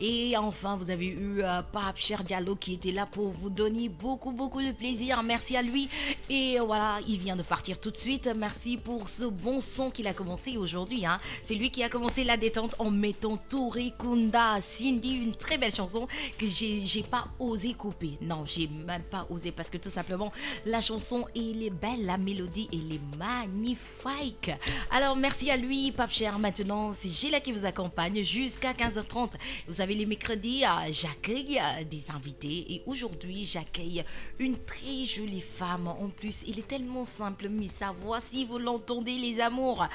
Et enfin, vous avez eu Pape Cher Diallo qui était là pour vous donner beaucoup de plaisir. Merci à lui. Et voilà, il vient de partir tout de suite. Merci pour ce bon son qu'il a commencé aujourd'hui. Hein. C'est lui qui a commencé la détente en mettant Touré Kunda Cindy, une très belle chanson que j'ai pas osé couper. Non, j'ai même pas osé parce que tout simplement, la chanson, elle est belle, la mélodie, elle est magnifique. Alors, merci à lui, Pape Cher. Maintenant, c'est Gila qui vous accompagne jusqu'à 15h30. Vous savez, les mercredis, j'accueille des invités et aujourd'hui, j'accueille une très jolie femme. En plus, il est tellement simple, mais sa voix, si vous l'entendez, les amours.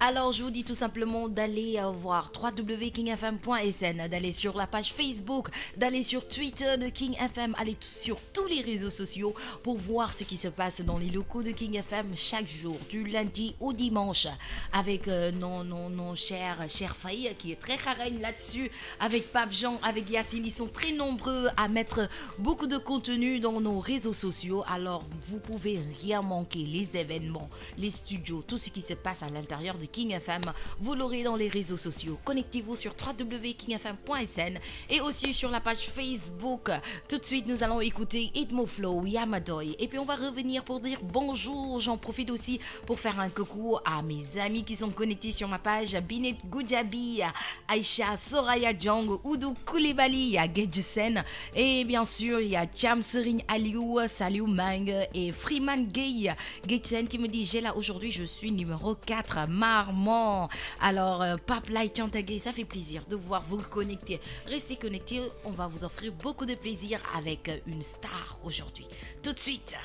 Alors, je vous dis tout simplement d'aller voir www.kingfm.sn, d'aller sur la page Facebook, d'aller sur Twitter de King FM, aller sur tous les réseaux sociaux pour voir ce qui se passe dans les locaux de King FM chaque jour, du lundi au dimanche, avec non, cher Faye, qui est très carène là-dessus, avec Pape Jean, avec Yacine. Ils sont très nombreux à mettre beaucoup de contenu dans nos réseaux sociaux. Alors, vous pouvez rien manquer, les événements, les studios, tout ce qui se passe à l'intérieur de King FM, vous l'aurez dans les réseaux sociaux. Connectez-vous sur www.kingfm.sn et aussi sur la page Facebook. Tout de suite, nous allons écouter Itmo Flow, Yamadoy. Et puis, on va revenir pour dire bonjour. J'en profite aussi pour faire un coucou à mes amis qui sont connectés sur ma page. Binet Goudjabi, Aïcha, Soraya Jong, Oudou Koulibaly, Gedjusen. Et bien sûr, il y a Cham Serine Aliou, Saliou Mang et Freeman Gay. Gedjusen qui me dit, j'ai là aujourd'hui, je suis numéro 4, Marmont. Alors, Pape Light Chantagay, ça fait plaisir de voir vous connecter. Restez connectés, on va vous offrir beaucoup de plaisir avec une star aujourd'hui. Tout de suite.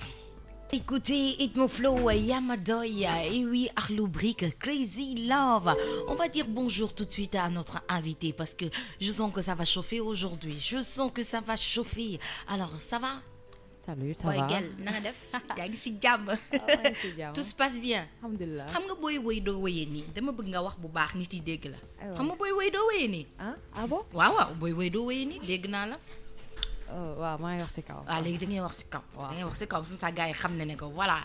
Écoutez, Itmo Flow, Yamadoy, et oui, Arlo Brick, Crazy Love. On va dire bonjour tout de suite à notre invité parce que je sens que ça va chauffer aujourd'hui. Je sens que ça va chauffer. Alors, ça va? Salut, ça va? Tout se passe bien. Alhamdulillah. Xam nga boy woy doo woyee nii dama bëgg nga wax bu baax nit yi dégg la. Xam nga boy woy doo woyee nii. Ah bon? waaw boy woy doo woyee nii dégg naa la. waaw maa ngi wax si kaw. waaw léegi da ngay wax si kaw. da ngay wax si kaw suñu sa gars yi xam ne ko voilà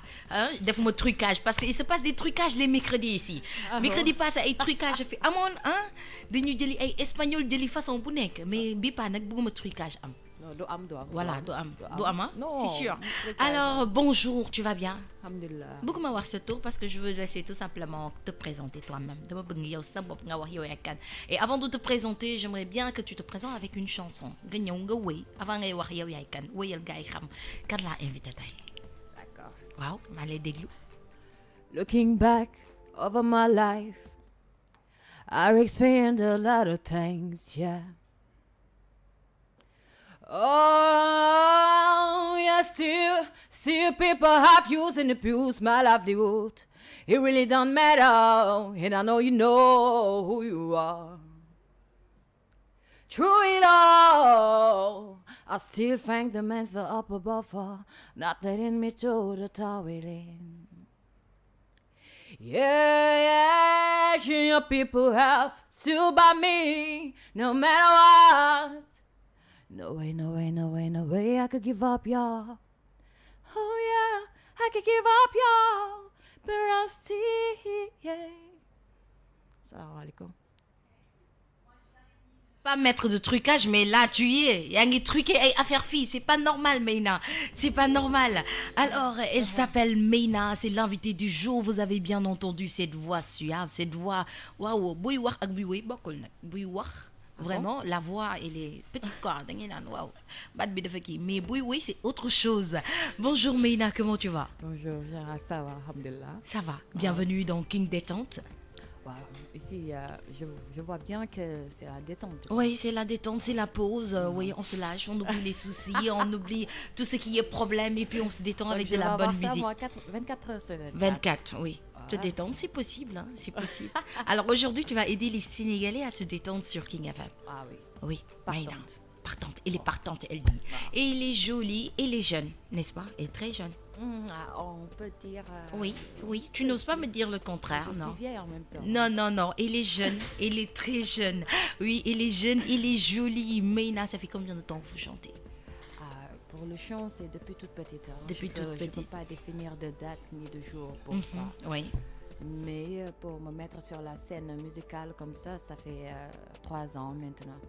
defuma trucage parce que il se passe des trucages les mercredis ici. Mercredi passé ay trucage fi amoon dañu jëli ay espagnol jëli façon bu nekk mais bi pas nag bëgguma trucage am. Non, do am. Voilà, do am, hein? Non, c'est sûr. Alors, bonjour, tu vas bien? Alhamdulillah. Beaucoup m'avoir ce tour parce que je veux laisser tout simplement te présenter toi-même. Et avant de te présenter, j'aimerais bien que tu te présentes avec une chanson. Avant ngay wax yow yaay kan, wéyal gaay xam kan la invité tay. D'accord. Waaw, ma lay déglu. Looking back over my life, I experienced a lot of things, yeah. Oh, yeah, still people have used and abused my livelihood. It really don't matter, and I know you know who you are. Through it all, I still thank the man for up above for not letting me to the tower within. Yeah, your people have stood by me, no matter what. No way I could give up, y'all. Oh yeah, I could give up, y'all, but I'm still here. Salam alaikum. Pas mettre de trucage, mais là tu y es. Y'a un truqué à faire fille, c'est pas normal, Meina. C'est pas normal. Alors, elle s'appelle Meina, c'est l'invitée du jour. Vous avez bien entendu cette voix suave, cette voix. Waouh, buy wax ak buy woy bokul nak. Buy wax. Vraiment, la voix, elle est petite quoi. Waouh, mais oui, c'est autre chose. Bonjour Meina, comment tu vas? Bonjour, ça va, alhamdulillah. Ça va. Bienvenue dans King Détente. Wow. Ici, je vois bien que c'est la détente. Oui, c'est la détente, c'est la pause. Oui, on se lâche, on oublie les soucis, on oublie tout ce qui est problème et puis on se détend avec de la bonne musique. Moi, 24 heures semaine. 24, oui. Se détendre, c'est possible, hein, c'est possible. Alors aujourd'hui, tu vas aider les Sénégalais à se détendre sur King FM. Ah oui. Oui, Maïna. Partante. Elle est partante, elle dit. Wow. Et elle est jolie, elle est jeune, n'est-ce pas? Elle est très jeune. On peut dire... Oui. Tu n'oses pas me dire le contraire, je non? suis vieille en même temps. Non. Elle est jeune. Elle est très jeune. Oui, elle est jeune, elle est jolie. Meina, ça fait combien de temps que vous chantez? Pour le chant, c'est depuis toute petite. Depuis toute petite. Je ne peux pas définir de date ni de jour pour ça. Oui. Mais pour me mettre sur la scène musicale comme ça fait 3 ans maintenant.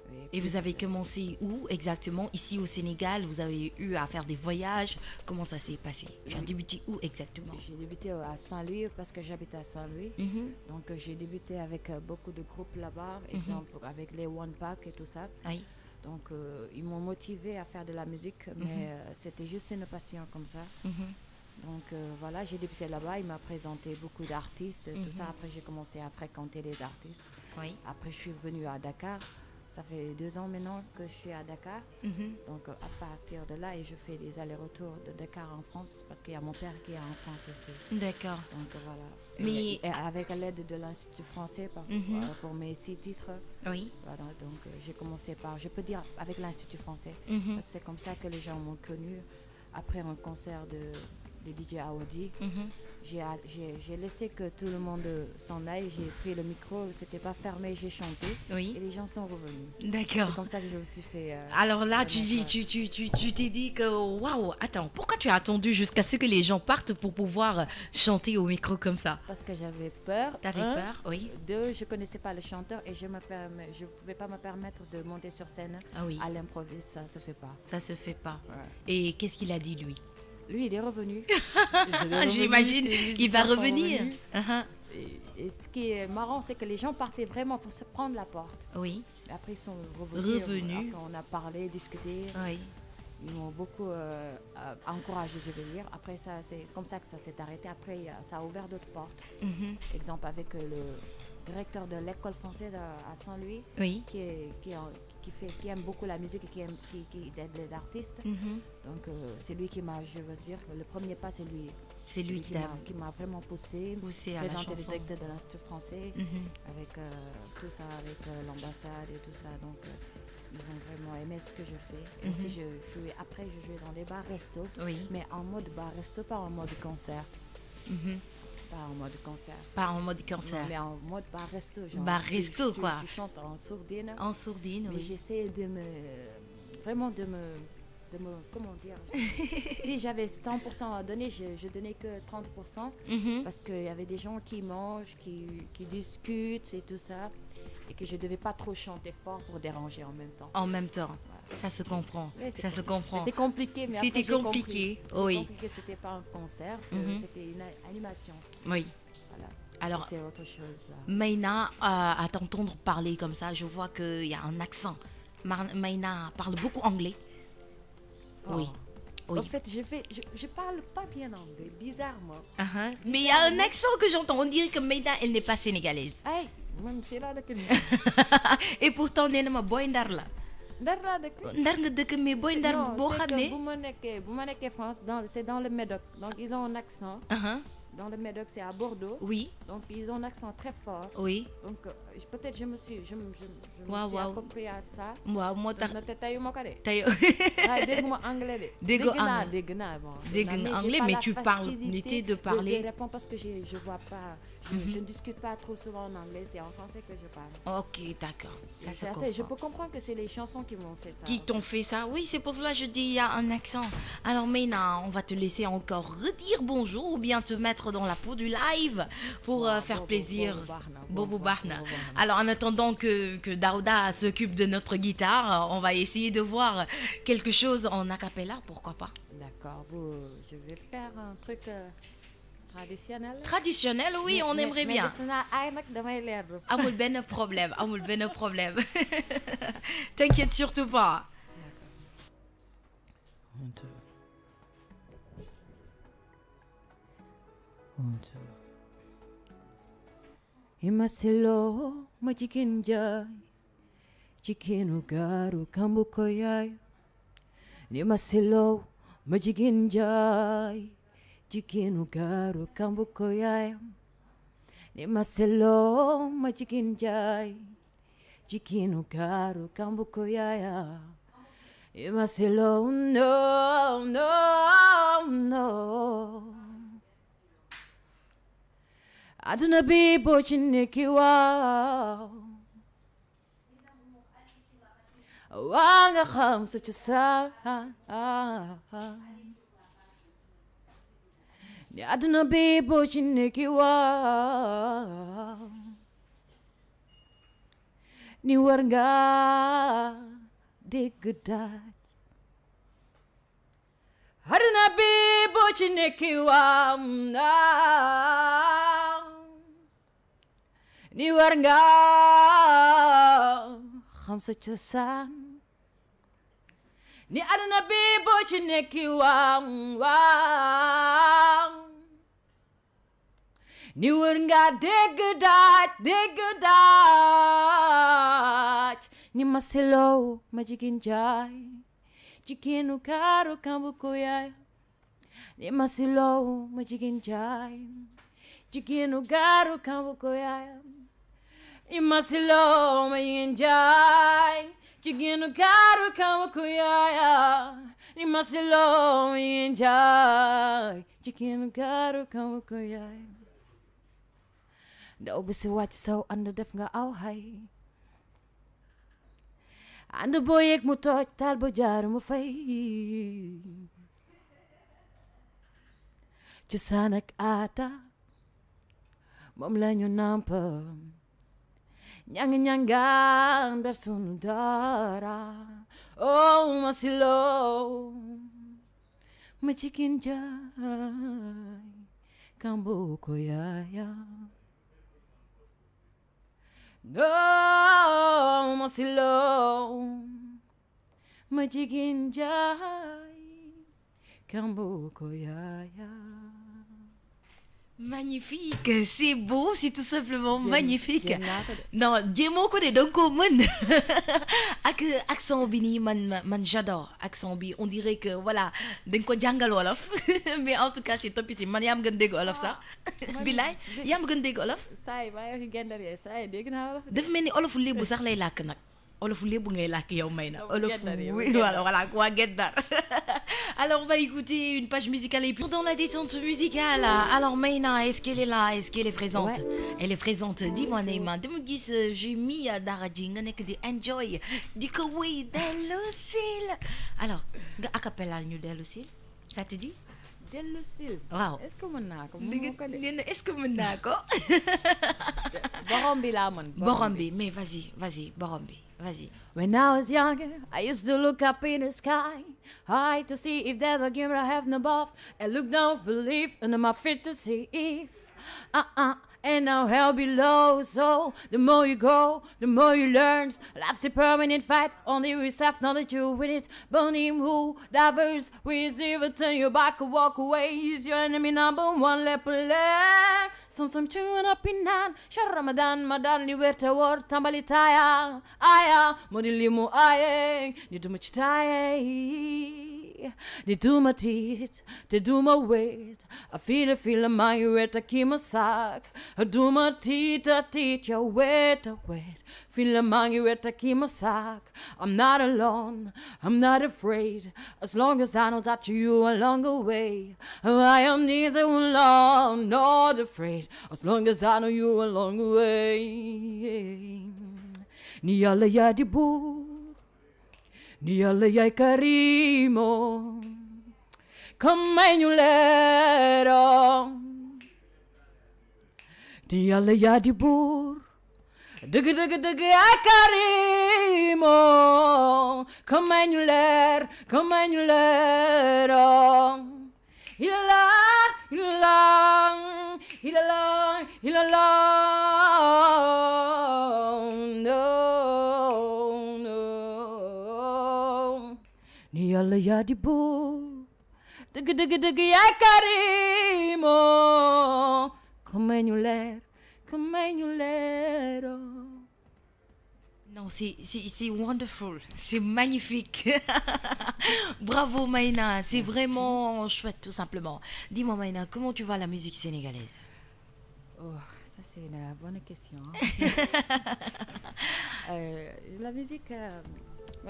Oui, Et puis vous avez commencé où exactement? Ici au Sénégal, vous avez eu à faire des voyages. Comment ça s'est passé? Tu as Oui. débuté où exactement? j'ai débuté à Saint-Louis parce que j'habite à Saint-Louis. Mhm. Donc j'ai débuté avec beaucoup de groupes là-bas, exemple avec les One Pack et tout ça. Oui. Donc ils m'ont motivé à faire de la musique, mais c'était juste une passion comme ça. Mhm. Donc voilà, j'ai débuté là-bas, il m'a présenté beaucoup d'artistes, tout ça. Après j'ai commencé à fréquenter les artistes. Oui. Après je suis venue à Dakar. Ça fait 2 ans maintenant que je suis à Dakar. Mhm. Donc à partir de là, et je fais des allers-retours de Dakar en France parce qu'il y a mon père qui est en France aussi. D'accord. Donc voilà. Mais- Et avec l'aide de l'Institut français pour mes 6 titres. Oui. Voilà, donc j'ai commencé par, je peux dire avec l'Institut français. Mhm. Parce que c'est comme ça que les gens m'ont connu. Après un concert de DJ Aoudi, Mhm. j'ai laissé que tout le monde s'en aille. J'ai pris le micro, c'était pas fermé, j'ai chanté. Et Oui. les gens sont revenus. D'accord. C'est comme ça que je me suis fait. Alors là, tu connaître. dis, tu t'es dit que waouh, attends, pourquoi tu as attendu jusqu'à ce que les gens partent pour pouvoir chanter au micro comme ça? Parce que j'avais peur. T'avais un. peur? Oui. 2, je connaissais pas le chanteur et je pouvais pas me permettre de monter sur scène Ah oui. à l'improviste, ça se fait pas. Ça se fait pas. Ouais. Et qu'est-ce qu'il a dit lui? Lui, il est revenu. J'imagine qu'il va revenir. revenir. Uh-huh. Et ce qui est marrant, c'est que les gens partaient vraiment pour se prendre la porte. Oui. Mais après, ils sont revenus. Revenus. Après, on a parlé, discuté. Oui. Ils m'ont beaucoup encouragé, je vais dire. Après, ça, c'est comme ça que ça s'est arrêté. Après, ça a ouvert d'autres portes. Mhm. Exemple, avec le directeur de l'école française à Saint-Louis, Oui. qui aime beaucoup la musique et qui aide les artistes. Mhm. Donc, c'est lui qui m'a, je veux dire, le premier pas, c'est lui. C'est lui qui t'a qui m'a vraiment poussé poussé à la présenté le chanson. directeur de l'Institut français, Mhm. avec tout ça, avec l'ambassade et tout ça. Donc, ils ont vraiment aimé ce que je fais. Et aussi, après, je jouais dans les bars-restos, Oui. mais en mode bar-resto, pas en mode concert. Mhm. Pas en mode concert. Pas en mode Non, concert. mais en mode bar-resto. genre, Bar-resto, tu- quoi. Tu chantes en sourdine. En sourdine, Mais oui. j'essaie vraiment de me, comment dire, si j'avais 100% à donner, je donnais que 30%, Mhm. parce qu'il y avait des gens qui mangent, qui discutent et tout ça, et que je ne devais pas trop chanter fort pour déranger en même temps. En même temps. Ouais. Ça se comprend. Ouais, c'est Ça se comprend. C'était compliqué, mais après C'était j'ai compris. compliqué, J'ai oui. compris que c'était pas un concert, que Mhm. c'était une animation. Oui. Voilà. Alors, C'est autre chose. Là. Maïna, à t'entendre parler comme ça, je vois qu'il y a un accent. Maïna parle beaucoup anglais. Oui. En Oui. fait, je parle pas bien anglais, bizarrement. Uh-huh. Mais il y a un accent que j'entends. On dirait que Maïna, elle n'est pas sénégalaise. Hey, man, fii laa dëkk nii. Et pourtant, nee na ma boy ndar la. Ndar laa dëkk. Ndar nga dëkk mais boy ndar Non, boo c'est xam que ne. bu ma nekkee France, c'est dans le Médoc. Donc, ils ont un accent. Uh-huh. Dans le Médoc, c'est à Bordeaux. Oui, Donc, ils ont un accent très fort. oui. Donc, peut-être je me suis Waaw, waaw. approprié à ça. waaw moo tax Na te tayu ma ko de. tey waaye dégguma anglais de. Déggoo Dégg naa bon. Dégg Mais nga j'ai anglais, pas mais la tu parles facilité de parler. de répondre parce que je vois pas. Je ne discute pas trop souvent en anglais. C'est en français que je parle. Ok, d'accord. Ça se C'est assez- je comprend. peux comprendre que c'est les chansons qui m'ont fait ça. Qui t'ont fait ça? Oui, c'est pour cela que je dis il y a un accent. Alors Maïna, on va te laisser encore redire bonjour ou bien te mettre dans la peau du live pour Waaw, faire boobu- plaisir. boobu baax na, Bobo boobu Bahna. baax na. Alors en attendant que Daouda s'occupe de notre guitare, on va essayer de voir quelque chose en acapella, pourquoi pas. D'accord, je vais faire un truc traditionnel. Traditionnel, oui, on aimerait bien. Mais gis naa ay nag damay leerlu. Amul ben problème, amul ben problème. T'inquiète surtout pas. Un, deux. Un, deux. Imasilo majikin jay jikinu garu kambu koyay. Imasilo majikin jay jikinu garu kambu koyay. Imasilo majikin jay jikinu garu kambu koyay. Imasilo no no no. Aduna bi bochiniki wa wanga kham su sa ni aduna bi bochiniki wa ni war nga dégg daaj aduna bi boo ci nekki waam ni war nga xam sa cosaan ni aduna bi boo ci nekki waam ni war nga dégg daaj ni ma selow ma jigin jaay jigéenu kaaru kambu ko yaay ni ma selow ma jigin jaay jigéenu kaaru kambu ko yaay ni ma selow ma jigin jaay jigéenu kaaru kambu ko yaay ni ma selow ma jigin jaay jigéenu kaaru kambu ko yaay ndaw bi si wàcc saw ànd def nga aw hay ànd boo yëg mu tooj taal ba jaar mu fay cosaan ak aada moom la ñu nàmp ñang-ñangaan ber sunu dara oh ma si loo ma cikin jaay kambu ko yaaya no ma si loo ma jigin jaay kambu ko yaaya. Magnifique, c'est beau, c'est tout simplement magnifique. Non, jéemoo ko de danga ko mën ak accent bi nii man j'adore accent bi, on dirait que voilà dañ ko jàngal wolof mais en tout cas c'est topissime. Man yaa ma gën dégg wolof sax bilaay yaa ma gën dégg wolof. saa yi maa ngi gendar yee saa yi dégg naa wolof. daf mel ni olofu lébu sax lay làkk nag. olofu lébu ngay làkk yow may na olofu voilà waa Guet-Ndar. Alors on va écouter une page musicale et puis dans la détente musicale. Alors Mayna, est-ce qu'elle est là? Est-ce qu'elle est présente? Ouais. Elle est présente. Dis-moi Neyma, dama gis j'ai mis dara ji nga nekk di enjoy di ko wéy dellu sil. Alors nga acapella ñu dellu sil, ça te dit? dellu sil. waaw est-ce que mën naa ko. est-ce que mën naa ko. borom bi laa mën. borom bi mais vas-y borom bi. Vas-y. When I was younger, I used to look up in the sky, high to see if there's a game I have above, and look down with belief under my feet to see if, and now hell below. So the more you go, the more you learn. Life's a permanent fight, only with self-knowledge you win it. Burning who diverse, with zero turn your back and walk away. Is your enemy number one, let learn. Some chewing up in hand. Shar Ramadan, Madan, Liberta war tambali taya. Aya, modilimu aye. Ni too much tie. Ni too much teeth. Te do my weight. I feel my weight. I keep my sack. I do my teeth. I teach your weight. Feel my weight. I keep my sack. I'm not alone. I'm not afraid. As long as I know that you along the way. I am neither alone, not afraid. As long as I know you along the way. Ni alla ya di bu, ni alla ya karimo, come you lero. Ni alla ya di bur, dig ya karimo, come you lero. No. Ni alla ya di bu, dig ya karimo, come you lero. Non, c'est wonderful, c'est magnifique. Bravo Mayna, c'est vraiment chouette tout simplement. Dis-moi Mayna, comment tu vois la musique sénégalaise? Oh, ça c'est une bonne question. La musique,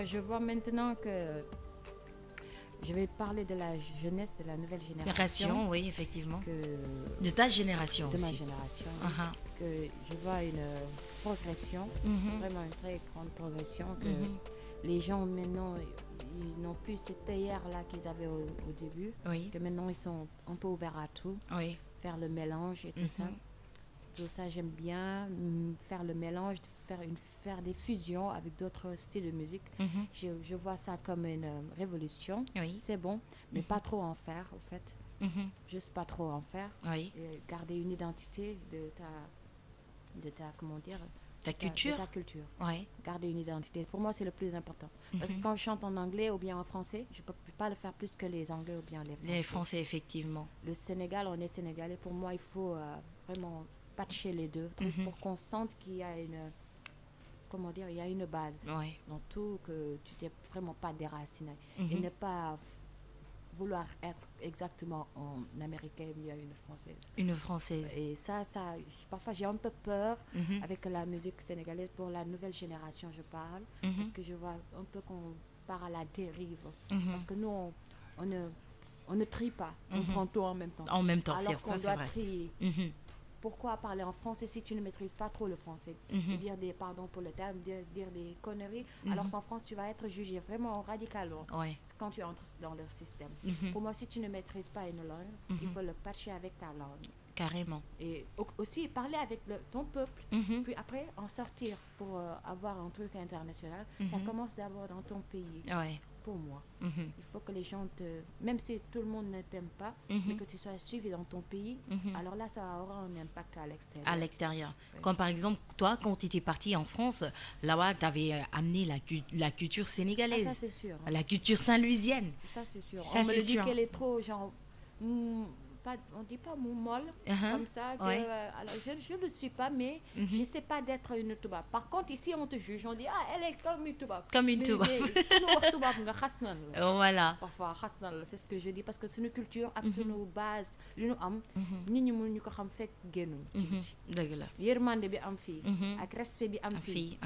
je vois maintenant que je vais parler de la jeunesse, de la nouvelle génération. Oui, effectivement. De ta génération de aussi. ma génération. Que je vois une progression, vraiment une très grande progression. Que les gens maintenant, ils n'ont plus cette œillère-là qu'ils avaient au début. Oui. Que maintenant, ils sont un peu ouverts à tout. Oui. Faire le mélange et tout ça. Tout ça, j'aime bien faire le mélange, faire des fusions avec d'autres styles de musique. Je vois ça comme une révolution. Oui. C'est bon, mais pas trop en faire, au fait. Juste pas trop en faire. Oui. Et garder une identité de ta comment dire, Ta culture. de ta culture. Oui. Garder une identité. Pour moi, c'est le plus important. Parce que quand je chante en anglais ou bien en français, je peux pas le faire plus que les Anglais ou bien les Français. Les Français, effectivement. Le Sénégal, on est Sénégalais. Pour moi, il faut vraiment patcher les deux trucs pour qu'on sente qu'il y a comment dire, il y a une base Oui. dans tout, que tu t'es vraiment pas déraciné. Et ne pas vouloir être exactement en américain ou une française. Une Française. Et ça, parfois j'ai un peu peur avec la musique sénégalaise pour la nouvelle génération, je parle, parce que je vois un peu qu'on part à la dérive. Parce que nous, on ne trie pas, on prend tout en même temps. En même temps, alors qu'on ça, c'est doit vrai. trier. Pourquoi parler en français si tu ne maîtrises pas trop le français? Dire des, pardon pour le terme, dire des conneries, alors qu'en France, tu vas être jugé vraiment radicalement Ouais. quand tu entres dans leur système. Pour moi, si tu ne maîtrises pas une langue, il faut le patcher avec ta langue. Carrément. Et aussi parler avec ton peuple, puis après en sortir pour avoir un truc international. Ça commence d'abord dans ton pays, Ouais. pour moi. Il faut que les gens même si tout le monde ne t'aime pas, mais que tu sois suivi dans ton pays, alors là, ça aura un impact à l'extérieur. À l'extérieur. Oui. Comme par exemple, toi, quand tu étais parti en France, là-bas, tu avais amené la culture Ah, sénégalaise. ça, c'est sûr. La culture saint-louisienne. Ça, c'est sûr. Ça, On me c'est le dit sûr. qu'elle est trop, genre, on dit pas molle, comme ça. Que, Ouais. alors, je ne le suis pas, mais je ne sais pas d'être une tubaab. Par contre, ici, on te juge. On dit, ah, elle est comme une tubaab. Comme une tubaab. Voilà. Parfois, c'est ce que je dis. Parce que c'est une culture, avec nos bases, nous am, ni ñu mënu ko xam fekk génnuñ ci biti. Dëgg la. Yërmande bi am fii, ak respect bi am fii. Fille.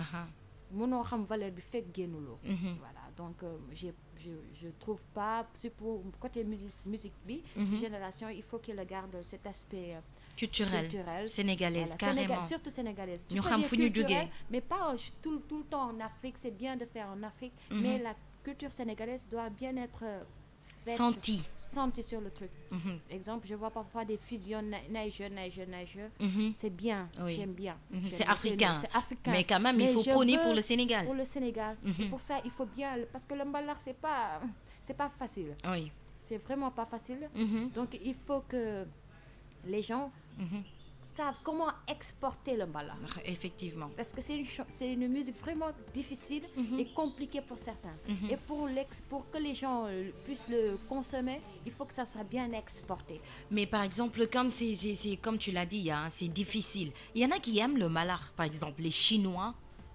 Mënoo xam valeur bi fekk génnuloo. Voilà, donc je trouve pas, c'est pour côté musique bi, cette génération, il faut qu'il garde cet aspect Culturelle. Sénégalaise, Voilà, carrément. surtout sénégalaise. Tu Ñu peux xam dire fu ñu culturelle, jógee. mais pas tout le temps en Afrique. C'est bien de faire en Afrique, mais la culture sénégalaise doit bien être faite, sentie sur le truc. Exemple, je vois parfois des fusions Niger. C'est bien, Oui. j'aime bien. C'est africain. C'est africain. Mais quand même, il faut je prôner veux pour le Sénégal. Pour le Sénégal. Et pour ça, il faut bien, parce que le mbalax, c'est pas facile. Oui. C'est vraiment pas facile. Donc, il faut que les gens savent comment exporter le mbalax. Effectivement. Parce que c'est une musique vraiment difficile et compliquée pour certains. Et pour que les gens puissent le consommer, il faut que ça soit bien exporté. Mais par exemple, comme comme tu l'as dit, hein, c'est difficile. Il y en a qui aiment le malard. Par exemple, les Chinois,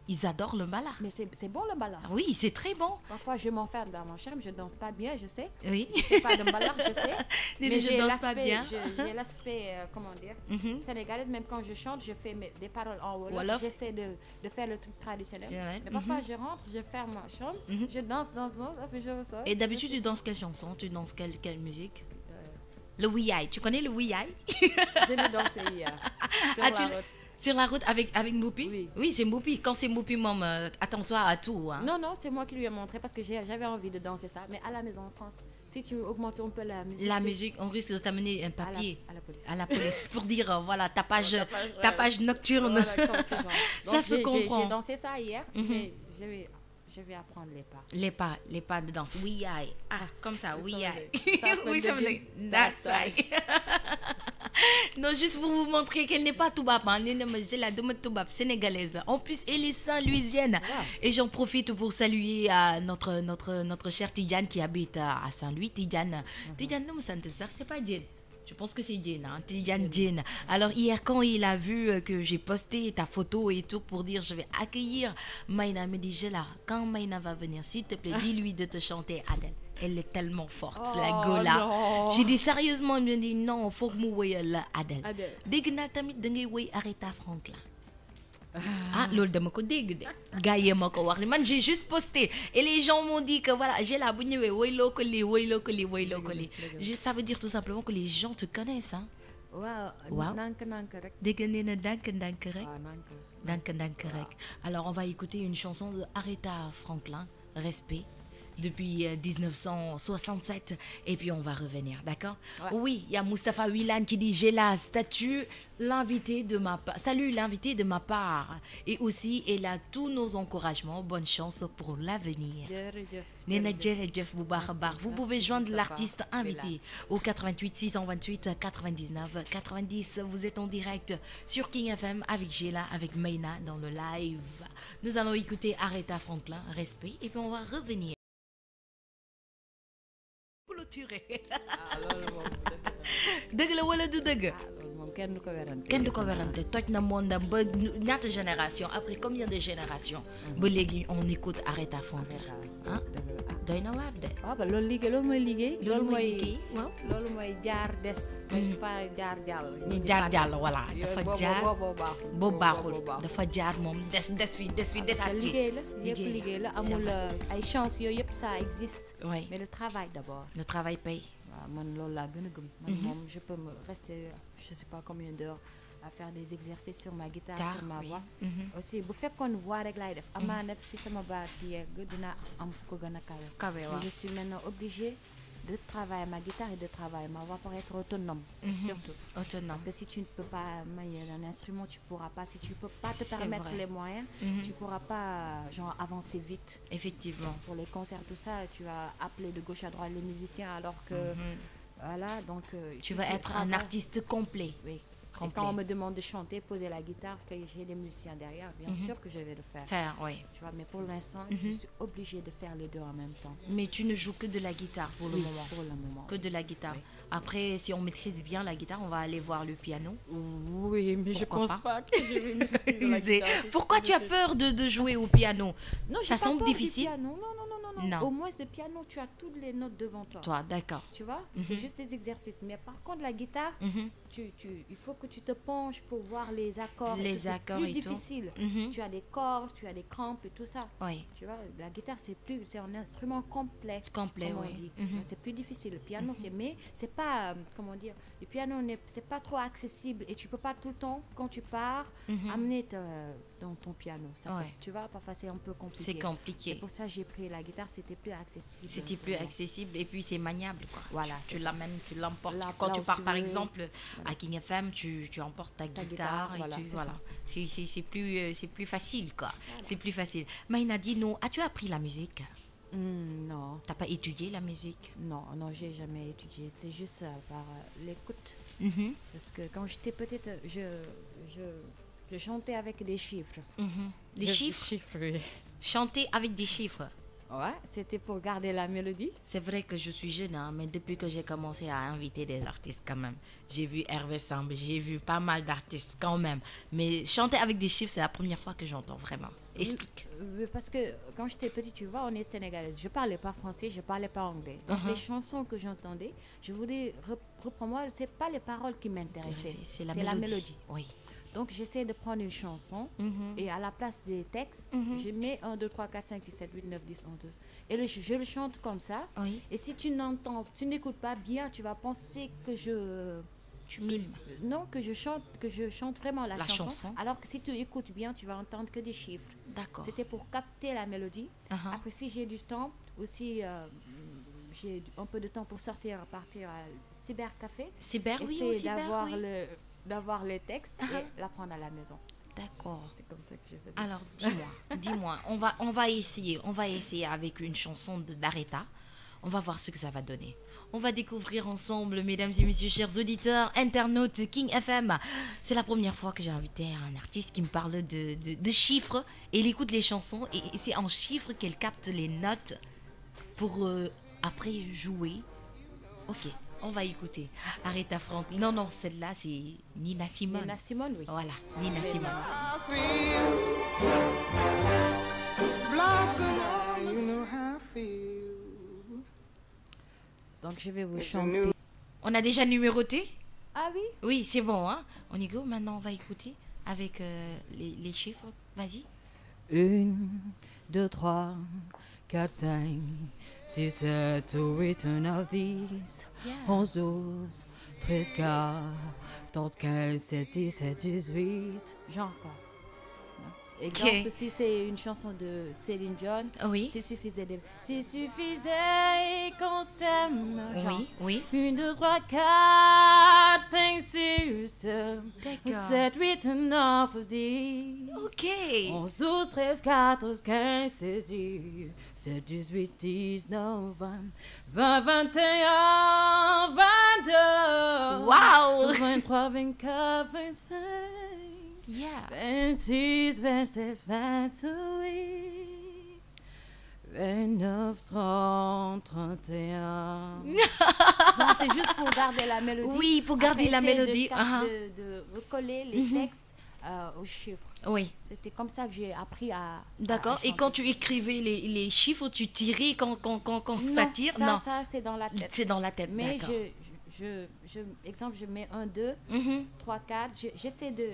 ils adorent le malard. Mais c'est bon le mbalax. Oui, c'est très bon. Parfois, je m'enferme dans mon charme, je danse pas bien, je sais. Oui. Je fais pas de mbalax, je sais. Mais je danse pas bien. J'ai l'aspect, comment dire, sénégalaise. Même quand je chante, je fais des paroles en wolof. Wolof. J'essaie de faire le truc traditionnel. Traditionnel. Mais parfois, je rentre, je ferme ma chambre, je danse, après je ressors. Et d'habitude, tu danses quelle chanson? Tu danses quelle musique? Le Wiyai. Tu connais le Wiyai? Je l'ai dansé hier. Sur Ah, la route. Sur la route avec Mboupi? Oui. C'est Mboupi. Quand c'est Mboupi, maman, attends-toi à tout. Hein. Non, c'est moi qui lui ai montré parce que j'avais envie de danser ça. Mais à la maison en France, si tu augmentes un peu la musique. La musique, on risque de t'amener un papier à la police. À la police pour dire, voilà, ta page Ouais. nocturne. Voilà, comme c'est bon. Ça Donc, se comprend. J'ai dansé ça hier, mais je vais apprendre les pas. Les pas de danse. Wiyai. Ah, comme ça, Wiyai. Ça Oui, ça me dit. That's right. Non, juste pour vous montrer qu'elle n'est pas toubab, hein. J'ai la demande toubab sénégalaise. En plus, elle est Saint-Louisienne. Wow. Et j'en profite pour saluer notre cher Tidjane qui habite à Saint-Louis. Tidjane, non, c'est pas Jen. Je pense que c'est Jen, hein, Tidjane Jen. Alors hier, quand il a vu que j'ai posté ta photo et tout pour dire je vais accueillir Maïna, me dit Gela, quand Maïna va venir, s'il te plaît, dis-lui de te chanter Adèle. Elle est tellement forte, la Gola. Non. J'ai dit sérieusement, il me dit non, faut que moi la Adèle. Adèle. Dégg naa tamit da ngay woy Aretha Franklin. Ah, loolu dama ko dégg de. Gars yi ma ko wax man j'ai juste posté et les gens m'ont dit que voilà, j'ai la bu ñëwee woyloo ko lii. Ça veut dire tout simplement que les gens te connaissent, hein. Waaw. Nank rek. Dégg nee na ndànk rek. Nank. Ndànk rek. Alors on va écouter une chanson de Aretha Franklin, Respect. depuis 1967 et puis on va revenir, d'accord? Ouais. Oui, il y a Mustapha Wilan qui dit j'ai la statue, l'invité de ma part. Salut l'invité de ma part. Et aussi, elle a tous nos encouragements. Bonne chance pour l'avenir. Nena Djerejef Boubachabar. Vous pouvez joindre l'artiste invité au 88 628 99 90. Vous êtes en direct sur King FM avec Gela, avec Meina dans le live. Nous allons écouter Aretha Franklin, Respect, et puis on va revenir. Clôturer. Dëgg la wala du dëgg? Kenn du ko werante. Kenn du ko werante toj na monde ba ñaata génération après combien de générations ba léegi on écoute Aretha Franklin ah doy na waar de. waaw ba loolu liggéey loolu mooy liggéey. loolu mooy liggéey waaw. loolu mooy jaar des. pas jaar jàll. jaar jàll voilà dafa jaar boobu baaxul baaxul. dafa jaar moom des fi desaat kii. liggéey la yëpp liggéey la amul ay chance yooyu yëpp ça existe. oui mais le travail d'abord. le travail paye. waaw man loolu laa gën a gëm. man moom je peux me rester je sais pas combien d'heures à faire des exercices sur ma guitare sur ma voix. aussi bu fekkoon voix rek laay def amaana fi sama baat yegg dina am fu ko gën a kawe. waaw. mais je suis maintenant obligée de travailler ma guitare et de travailler ma voix pour être autonome. surtout autonome. parce que si tu ne peux pas manier un instrument tu pourras pas, si tu peux pas te C'est permettre vrai. les moyens tu pourras pas genre avancer vite. Effectivement. Pour les concerts tout ça tu vas appeler de gauche à droite les musiciens alors que voilà donc Tu vas être un artiste complet. oui. Et Complet. quand on me demande de chanter, poser la guitare, que j'ai des musiciens derrière, bien sûr que je vais le faire. Faire, oui. Tu vois, mais pour l'instant, je suis obligée de faire les deux en même temps. Mais tu ne joues que de la guitare pour le Oui, moment. pour le moment. Que de la guitare. Oui. Après, si on maîtrise bien la guitare, on va aller voir le piano. Oui, mais Pourquoi je pense pas pas que je vais maîtriser la guitare. Pourquoi tu as peur de jouer au piano? Non, j'ai Ça pas semble peur du difficile. piano. Non. Non. Au moins, le piano, tu as toutes les notes devant toi. Toi, d'accord. Tu vois, c'est juste des exercices. Mais par contre, la guitare, il faut que tu te penches pour voir les accords. Les et tout, accords c'est plus et tout. difficile. Tu as des cordes, tu as des crampes et tout ça. Oui, Tu vois, la guitare, c'est un instrument complet. complet, Comme on oui. dit. C'est plus difficile. Le piano, mais c'est pas, comment dire, le piano, c'est pas trop accessible et tu peux pas tout le temps, quand tu pars, amener dans ton piano. Ça Ouais. tu vois, parfois c'est un peu compliqué. C'est compliqué. C'est pour ça que j'ai pris la guitare, c'était plus accessible. C'était plus accessible et puis c'est maniable, quoi. Voilà, Tu c'est l'amènes, tu l'emportes. Là- Quand là tu où pars, tu par veux. exemple, à King FM, tu emportes ta guitare guitare, et voilà, tu, c'est voilà. ça. C'est plus facile, quoi. C'est plus facile. Maïna, dis-nous, as-tu appris la musique? Non, T'as pas étudié la musique? non, j'ai jamais étudié. C'est juste par l'écoute. Mhm, Parce que quand j'étais petite, je chantais avec des chiffres. mhm. Des chiffres? Oui. Chanter avec des chiffres. Ouais, c'était pour garder la mélodie. C'est vrai que je suis jeune, hein, mais depuis que j'ai commencé à inviter des artistes quand même, j'ai vu Hervé Samb, j'ai vu pas mal d'artistes quand même. Mais chanter avec des chiffres, c'est la première fois que j'entends vraiment. Explique. Parce que quand j'étais petite, tu vois, on est sénégalaise. Je parlais pas français, je parlais pas anglais. Donc les chansons que j'entendais, je voulais reprendre. Moi, c'est pas les paroles qui m'intéressaient, C'est la mélodie. Oui. Donc j'essaie de prendre une chanson et à la place des textes, je mets 1, 2, 3, 4, 5, 6, 7, 8, 9, 10, 11, 12. Et je le chante comme ça. Oui. Et si tu n'écoutes pas bien, tu vas penser que Tu mimes. non, que je chante vraiment la La chanson. chanson. Alors que si tu écoutes bien, tu vas entendre que des chiffres. D'accord. C'était pour capter la mélodie. Uh-huh. Après, si j'ai du temps, aussi j'ai un peu de temps pour partir à Cybercafé. Cyber, oui, Essayer aussi, d'avoir oui. d'avoir les textes Uh-huh. et l'apprendre à la maison. D'accord. C'est comme ça que je fais. Alors, dis-moi, on va essayer avec une chanson d'Aretha. On va voir ce que ça va donner. On va découvrir ensemble, mesdames et messieurs, chers auditeurs, internautes, King FM. C'est la première fois que j'ai invité un artiste qui me parle de chiffres. Et il écoute les chansons et c'est en chiffres qu'elle capte les notes pour après jouer. Ok, on va écouter. Aretha Franklin. Non, celle-là, c'est Nina Simone. Nina Simone, oui. Voilà, Nina Simone. I feel blossom, you know how I feel. Donc je vais vous It's a chanter. new On a déjà numéroté? Ah oui? Oui, c'est bon, hein. On y go, maintenant on va écouter avec les chiffres. Vas-y. 1, 2, 3, 4, 5, 6, 7, 8, 9, 10, 11, 12, 13, 14, 15, 16, 17, 18. Genre quoi? Exemple, si c'est une chanson de Céline Dion, Oui. s'il suffisait qu'on s'aime. Genre, Oui, oui. 1, 2, 3, 4, 5, 6, 7, D'accord. 7, 8, 9, 10. Ok. 11, 12, 13, 14, 15, 16, 17, 18, 19, 20, 20, 21, 22. Wow. 23, 24, 25. Yeah. 26, 27, 28, 29, 30, 31. Non, c'est juste pour garder la mélodie. Oui, pour garder Après, la essayer mélodie. de recoller les textes aux chiffres. Oui. C'était comme ça que j'ai appris à. D'accord. Et chanter. quand tu écrivais les chiffres, tu tirais quand ça Non, tire? ça, Non. ça c'est dans la tête. C'est dans la tête. Mais D'accord. exemple, je mets 1, 2, Mhm. 3, 4. J'essaie de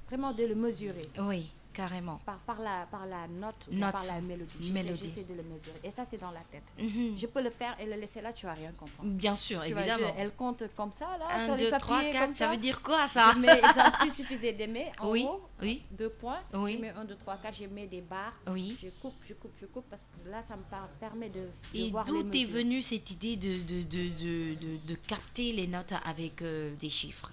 vraiment de le mesurer. Oui, carrément. Par la note, ou Note. par la mélodie. Mélodie. J'essaie de le mesurer. Et ça, c'est dans la tête. Mhm. Je peux le faire et le laisser là, tu vas rien comprendre. Bien sûr, Tu vois, évidemment. elle compte comme ça, là, 1, sur 2, les 3, papiers, 4, comme ça ça. veut dire quoi ça? Je mets, exemple, s'il suffisait d'aimer, en Oui, haut, oui, 2 points. Oui. Je mets 1, 2, 3, 4, je mets des barres. oui. Je coupe, parce que là, ça me permet de Et voir les d'où t'es mesures. venue cette idée de capter les notes avec des chiffres?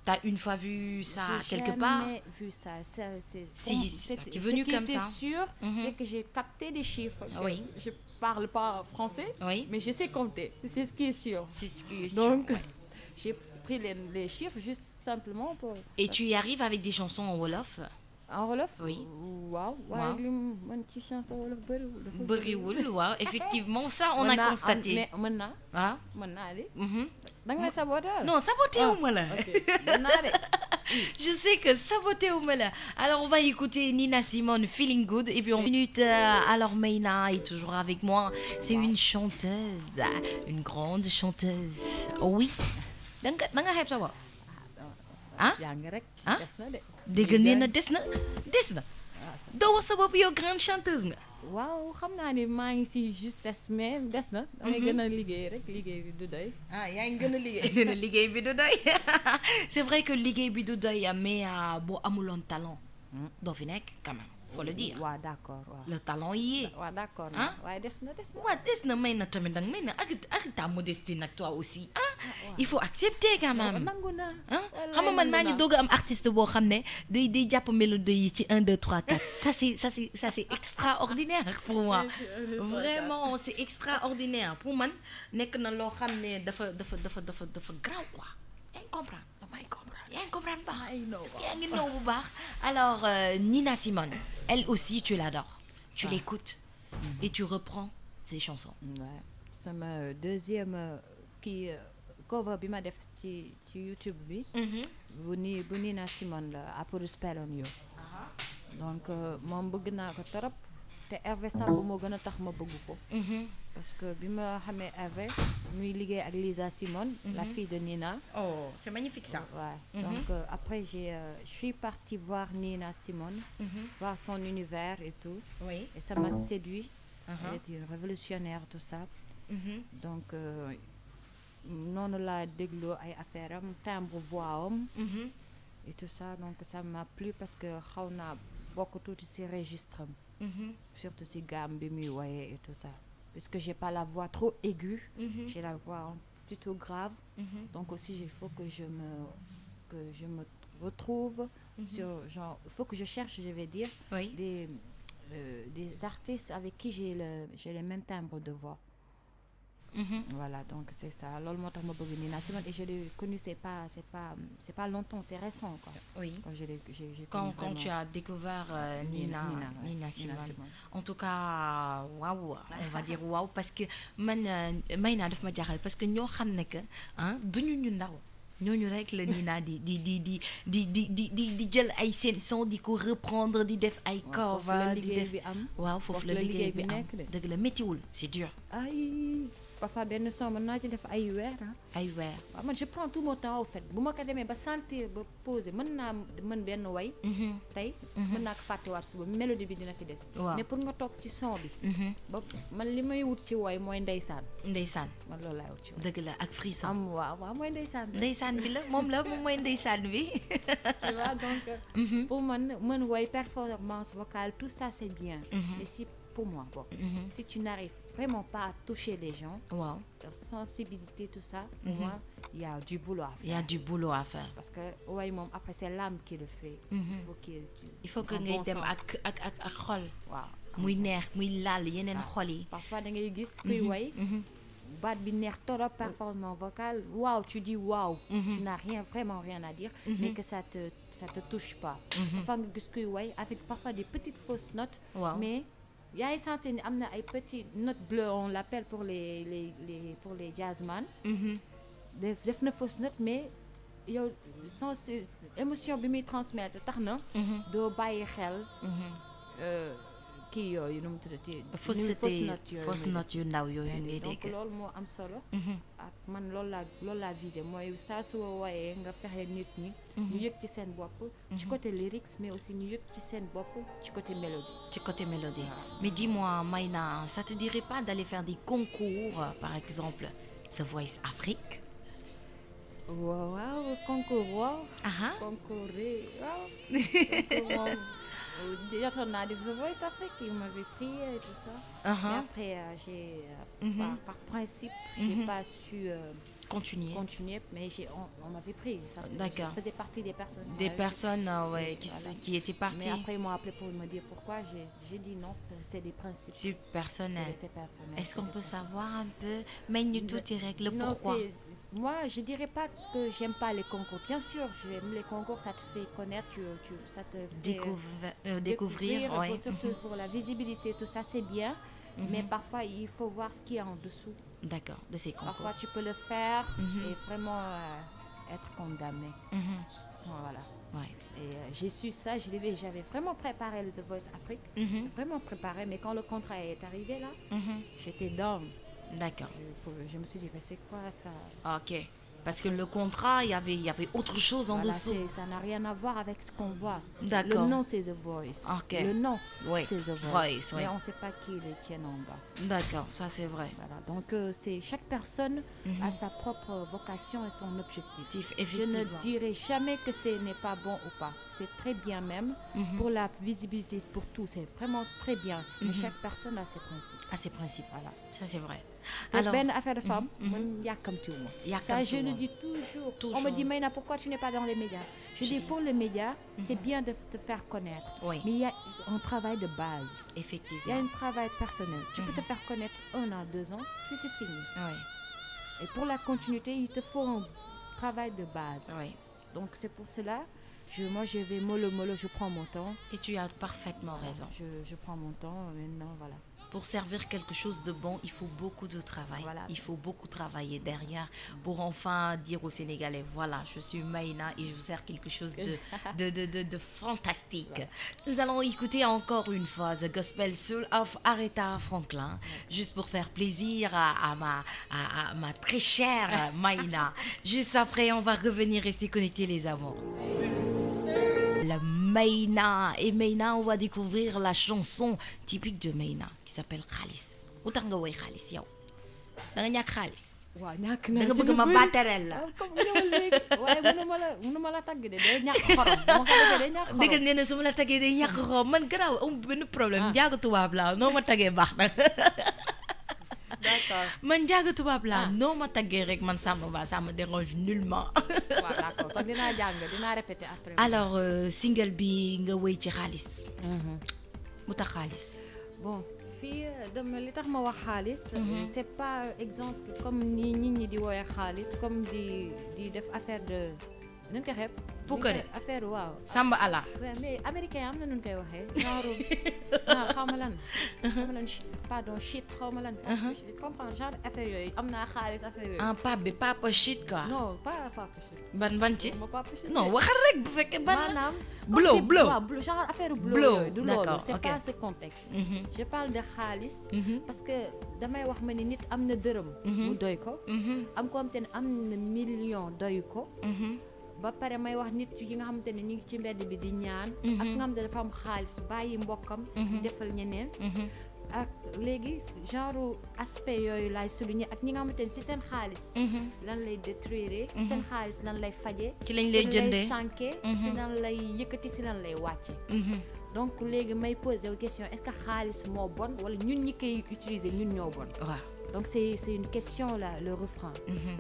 T'as une fois vu ça J'ai quelque part? jamais vu ça. C'est Si, t'es venu comme ça. Ce qui était sûr, Mhm. c'est que j'ai capté des chiffres. que Oui. Je parle pas français, Oui. mais je sais compter. C'est ce qui est sûr. C'est ce que je Donc, suis, ouais. j'ai pris les chiffres juste simplement pour... Et tu y arrives avec des chansons en Wolof? En Wolof? Oui. Waaw. waaye li man ci chanson Wolof bëriwul. dafa Bëriwul, waaw. Effectivement, ça, on a constaté. Mais mën naa. Ah? Mën naa de. Mhm. Da nga may saboter. Non, saboté ou moi là? Ok. Mën naa de. Je sais que saboté ou moi là. Alors, on va écouter Nina Simone, Feeling Good. Et puis, en minute, alors Mayna est toujours avec moi. C'est une chanteuse, une grande chanteuse. Oh oui. Danga xeeb sa bopp. Ah? Jàng rek. Ah? Des na de. Dégg nee na des na. Ah, ça- Doo wax sa bopp yow grande chanteuse nga. waaw xam naa ni maa ngi si justesse mais des na. damay gën a liggéey rek liggéey bi du doy. Ah, yaa ngi gën a liggéey. Nee na liggéey bi du doy. C'est vrai que liggéey bi du doy, mais boo amuloon talent doo fi nekk quand même, faut le dire. waaw d'accord waaw. Le talent y est. waaw d'accord. Ah? waaye des na. Ouais, des na may na tamit nag may na ak ta modestie nag toi aussi. Ah, il faut accepter quand même. nangu naa. ah Wallaay xam nga man maa ngi nangu naa. doog a am artiste boo xam ne day jàpp mélodie yi ci 1 2 3 4 ça c'est extraordinaire pour moi. Vraiment c'est extraordinaire pour man nekk na loo xam ne dafa grave quoi. yaa ngi comprendre yaa ngi comprendre baax. I know. Est-ce que yaa ngi know bu baax. Alors Nina Simone, elle aussi tu l'adores, tu l'écoutes et tu reprends ses chansons. Ouais. sama deuxième kii cover bi ma def ci YouTube bi. bu Nina Simone la I Put a Spell on You. donc moom bëgg naa ko trop te Hervé Samb moo gën a tax ma bëgg ko. parce que bi ma xamee Hervé muy liggéey ak Lisa Simone. la fille de Nina. Oh c'est magnifique ça. Ouais. Donc après je suis partie voir Nina Simone. voir son univers et tout. Oui. Et ça m'a séduit. Elle était une révolutionnaire tout ça. Donc noonu laa dégloo ay affaire am timbre voix am et tout ça donc ça m'a plu parce que xaw naa bokk tuuti ci registre am. Surtout ci gamme bi muy woyee et tout ça puisque j'ai pas la voix trop aiguë. J'ai la voix plutôt grave. Donc aussi il faut que je me retrouve sur genre il faut que je cherche je vais dire Oui. des artistes avec qui j'ai le même timbre de voix. Voilà donc c'est ça loolu moo tax ma bëgg Nina Simone et je l'ai connu c'est pas longtemps c'est récent quoi. Oui. Quand j'ai Quand connu tu as découvert Nina Simone. En tout cas waouh on va dire waouh parce que man Mayna daf ma jaaxal parce que ñoo xam ne que ah duñu ñu ndaw ñooñu rek la Nina di jël ay seen son di ko reprendre di def ay cover di def waaw foofu la liggéey bi am dëgg la méttiwul c'est dur. ay parfois benn son mën naa ci def ay weer ay weer. waaw man je prends tout mon temps au fait bu ma ko demee ba sentir ba poser mën benn way tey mën naa ko fàttewaat suba mélodie bi dina fi des Waaw. mais pour nga toog ci son bi ba man li may wut ci way mooy ndeysaan ndeysaan man loolu laay wut ci way dëgg la ak frisson. waaw mooy ndeysaan ndeysaan bi la moom mooy ndeysaan bi. tu vois donc pour man way performance vocale tout ça c'est bien mais si pour moi bon si tu n'arrives vraiment pas à toucher les gens waaw. la sensibilité tout ça pour moi il y a du boulot à faire. Il y a du boulot à faire. parce que way moom après c'est l'âme qui le fait il faut que en ngay bon dem sens. ak xol. waaw muy neex muy laal yeneen xol yi. parfois da ngay gis kuy way baat bi neex torop performance vocale waaw tu dis waaw tu n'as vraiment rien à dire mais que ça te touche pas parfois nga gis kuy way avec parfois des petites fausses notes Waaw. mais yaa ngi sentir ni am na ay petites notes bleues on l'appelle pour les jazzman def na fausse note mais yow sens émotion bi muy transmettre tax na doo bàyyi xel kii yooyu nu mu tuddati fausse note yu ndaw yooyu ngay donc dégg. loolu moo am solo ak man loolu laa visé mooy saa su wooyee nga fexe nit ñi ñu yëg ci seen bopp ci côté lyrics mais aussi ñu yëg ci seen bopp ci côté mélodie Du côté mélodie. Mais dis-moi, Maïna, ça te dirait pas d'aller faire des concours, par exemple, The Voice Afrique? waaw concours waaw Ah concours waaw concours moom jotoon naa def The Voice Afrique il m'avait pris et tout ça mais après j'ai par principe j'ai pas su continuer mais on m'avait pris ça. D'accord. Je faisais partie des personnes. Des personnes voilà. qui étaient parties. Mais après ils m'ont appelé pour me dire pourquoi j'ai dit non c'est des principes. C'est personnel. C'est personnel. Est-ce qu'on peut savoir un peu mais tout direct le non, pourquoi? Moi je dirais pas que j'aime pas les concours. Bien sûr j'aime les concours, ça te fait connaître, ça te fait découvrir ouais. Surtout pour la visibilité tout ça c'est bien. Mais parfois il faut voir ce qu'il y a en dessous. D'accord, de ces concours. Parfois tu peux le faire et vraiment être condamné. Voilà. Ouais. Et j'ai su ça, j'avais vraiment préparé le The Voice Afrique, vraiment préparé, mais quand le contrat est arrivé là, j'étais down. D'accord. Je me suis dit, mais c'est quoi ça? Ok. Parce que le contrat, il y avait autre chose en dessous. Ça n'a rien à voir avec ce qu'on voit. D'accord. Le nom, c'est The Voice. Okay. Le nom, oui. c'est The Voice. Mais on ne sait pas qui les tient en bas. D'accord, ça c'est vrai. Voilà. Donc, chaque personne a sa propre vocation et son objectif. Je Effectivement. ne dirai jamais que ce n'est pas bon ou pas. C'est très bien même. Pour la visibilité, pour tout, c'est vraiment très bien. Mais chaque personne a ses principes. À ses principes. Voilà. Ça c'est vrai. Alors, ben affaire de femme, ça je le dis toujours. On me dit Maïna, pourquoi tu n'es pas dans les médias? Je dis pour les médias, c'est bien de te faire connaître. Oui. Mais il y a un travail de base. Effectivement. Il y a un travail personnel. Tu peux te faire connaître 1 an, 2 ans, puis c'est fini. Oui. Et pour la continuité, il te faut un travail de base. Oui. Donc c'est pour cela, moi je vais mollo, je prends mon temps. Et tu as parfaitement raison. Je prends mon temps, maintenant voilà. Pour servir quelque chose de bon, il faut beaucoup de travail. Voilà. Il faut beaucoup travailler derrière pour enfin dire aux Sénégalais, voilà, je suis Maïna et je vous sers quelque chose de fantastique. Voilà. Nous allons écouter encore une fois The Gospel Soul of Aretha Franklin, juste pour faire plaisir à ma très chère Maïna. Juste après, on va revenir rester connectés les amours. La Maïna. Et Maïna, on va découvrir la chanson typique de Maïna qui s'appelle Khalis. Où t'as ngawé Khalis yow? Da nga ñàkk xaalis? Waaw ñàkk da naa nga bëgg ma batterel la. comme waaye mënuma la tagg de day ñàkk xorom. Dama ko bëgg day ñàkk xorom. Dëgg nee na su ma la taggee day ñàkk xorom man garaaw amul benn problème. Njaago tubaab laa noo ma taggee baax na. D'accord. Man njaago tubaab laa noo ma taggee rek man ça me dérange nullement. Waaw d'accord kon dinaa répéter après. Alors single bi nga wéy ci Khalis. Mu tax Khalis. Bon fii li tax ma wax xaalis. C'est pas exemple comme ni nit ñi di woowee xaalis comme di def affaire nañ ko xeeb. puukare affaire waaw. samba ala. mais américain am na nu ñu koy waxee genre xaw ma lan. pardon shit xaw ma lan. comprendre genre affaire yooyu am naa xaalis affaire yooyu. en pape bi papa shit quoi. non pas papa shit. ban ci. ma papa shit. non waxal rek bu fekkee ban. maanaam. blow waaw genre affaire blow yooyu. du loolu c'est pas ce contexte. je parle de xaalis. parce que damay wax ma ni nit am na dërëm. mu doy ko. am ko am te ne am na million doy ko. ba pare may wax nit yi nga xamante ne ñu ngi ci mbedd bi di ñaan. ak nga xamante ne dafa am xaalis bàyyi mbokkam. di defal ñeneen. ak léegi genre aspect yooyu laay souligner ak ñi nga xamante ne ci seen xaalis. lan lay détruire. ci seen xaalis lan lay faje. ci lañ lay jëndee ci lan lay sànke. ci lan lay yëkkati ci lan lay wàcce. donc léegi may poser question est-ce que xaalis moo bon wala ñun ñi koy utiliser ñun ñoo bon. waaw. Donc c'est une question là, le refrain.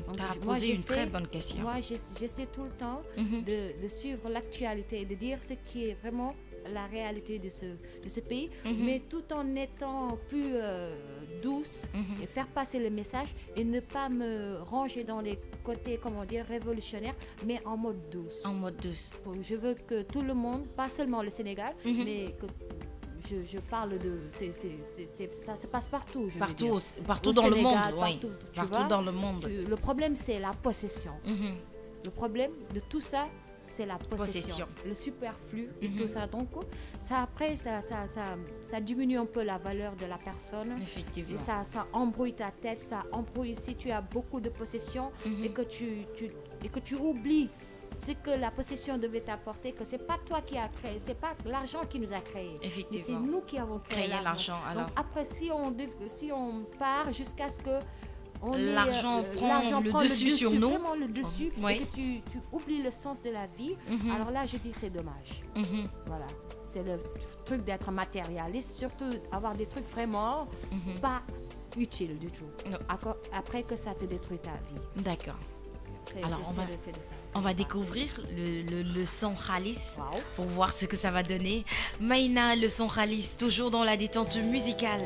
Donc, tu as posé une très bonne question. Moi, j'essaie tout le temps de suivre l'actualité et de dire ce qui est vraiment la réalité de ce pays, mais tout en étant plus douce et faire passer le message et ne pas me ranger dans les côtés, comment dire, révolutionnaires, mais en mode douce. En mode douce. Je veux que tout le monde, pas seulement le Sénégal, mais que je parle de ça se passe partout. Partout dans Sénégal, le monde, partout, oui. Partout dans le monde. Le problème c'est la possession. Le problème de tout ça, c'est la possession. Le superflu et tout ça. Donc ça après ça diminue un peu la valeur de la personne. Effectivement. Et ça embrouille ta tête, ça embrouille si tu as beaucoup de possessions et que tu oublies ce que la possession devait t'apporter, que c'est pas toi qui as créé, c'est pas l'argent qui nous a créé. Effectivement. Mais c'est nous qui avons créé l'argent. Alors. Donc après, si on part jusqu'à ce que l'argent prend le dessus sur nous, vraiment le dessus, et que tu oublies le sens de la vie, alors là, je dis c'est dommage. Voilà. C'est le truc d'être matérialiste, surtout avoir des trucs vraiment pas utiles du tout. Après que ça te détruit ta vie. D'accord. Alors C'est de ça. On va découvrir le son Khalis Wow. pour voir ce que ça va donner. Maïna, le son Khalis, toujours dans la détente musicale.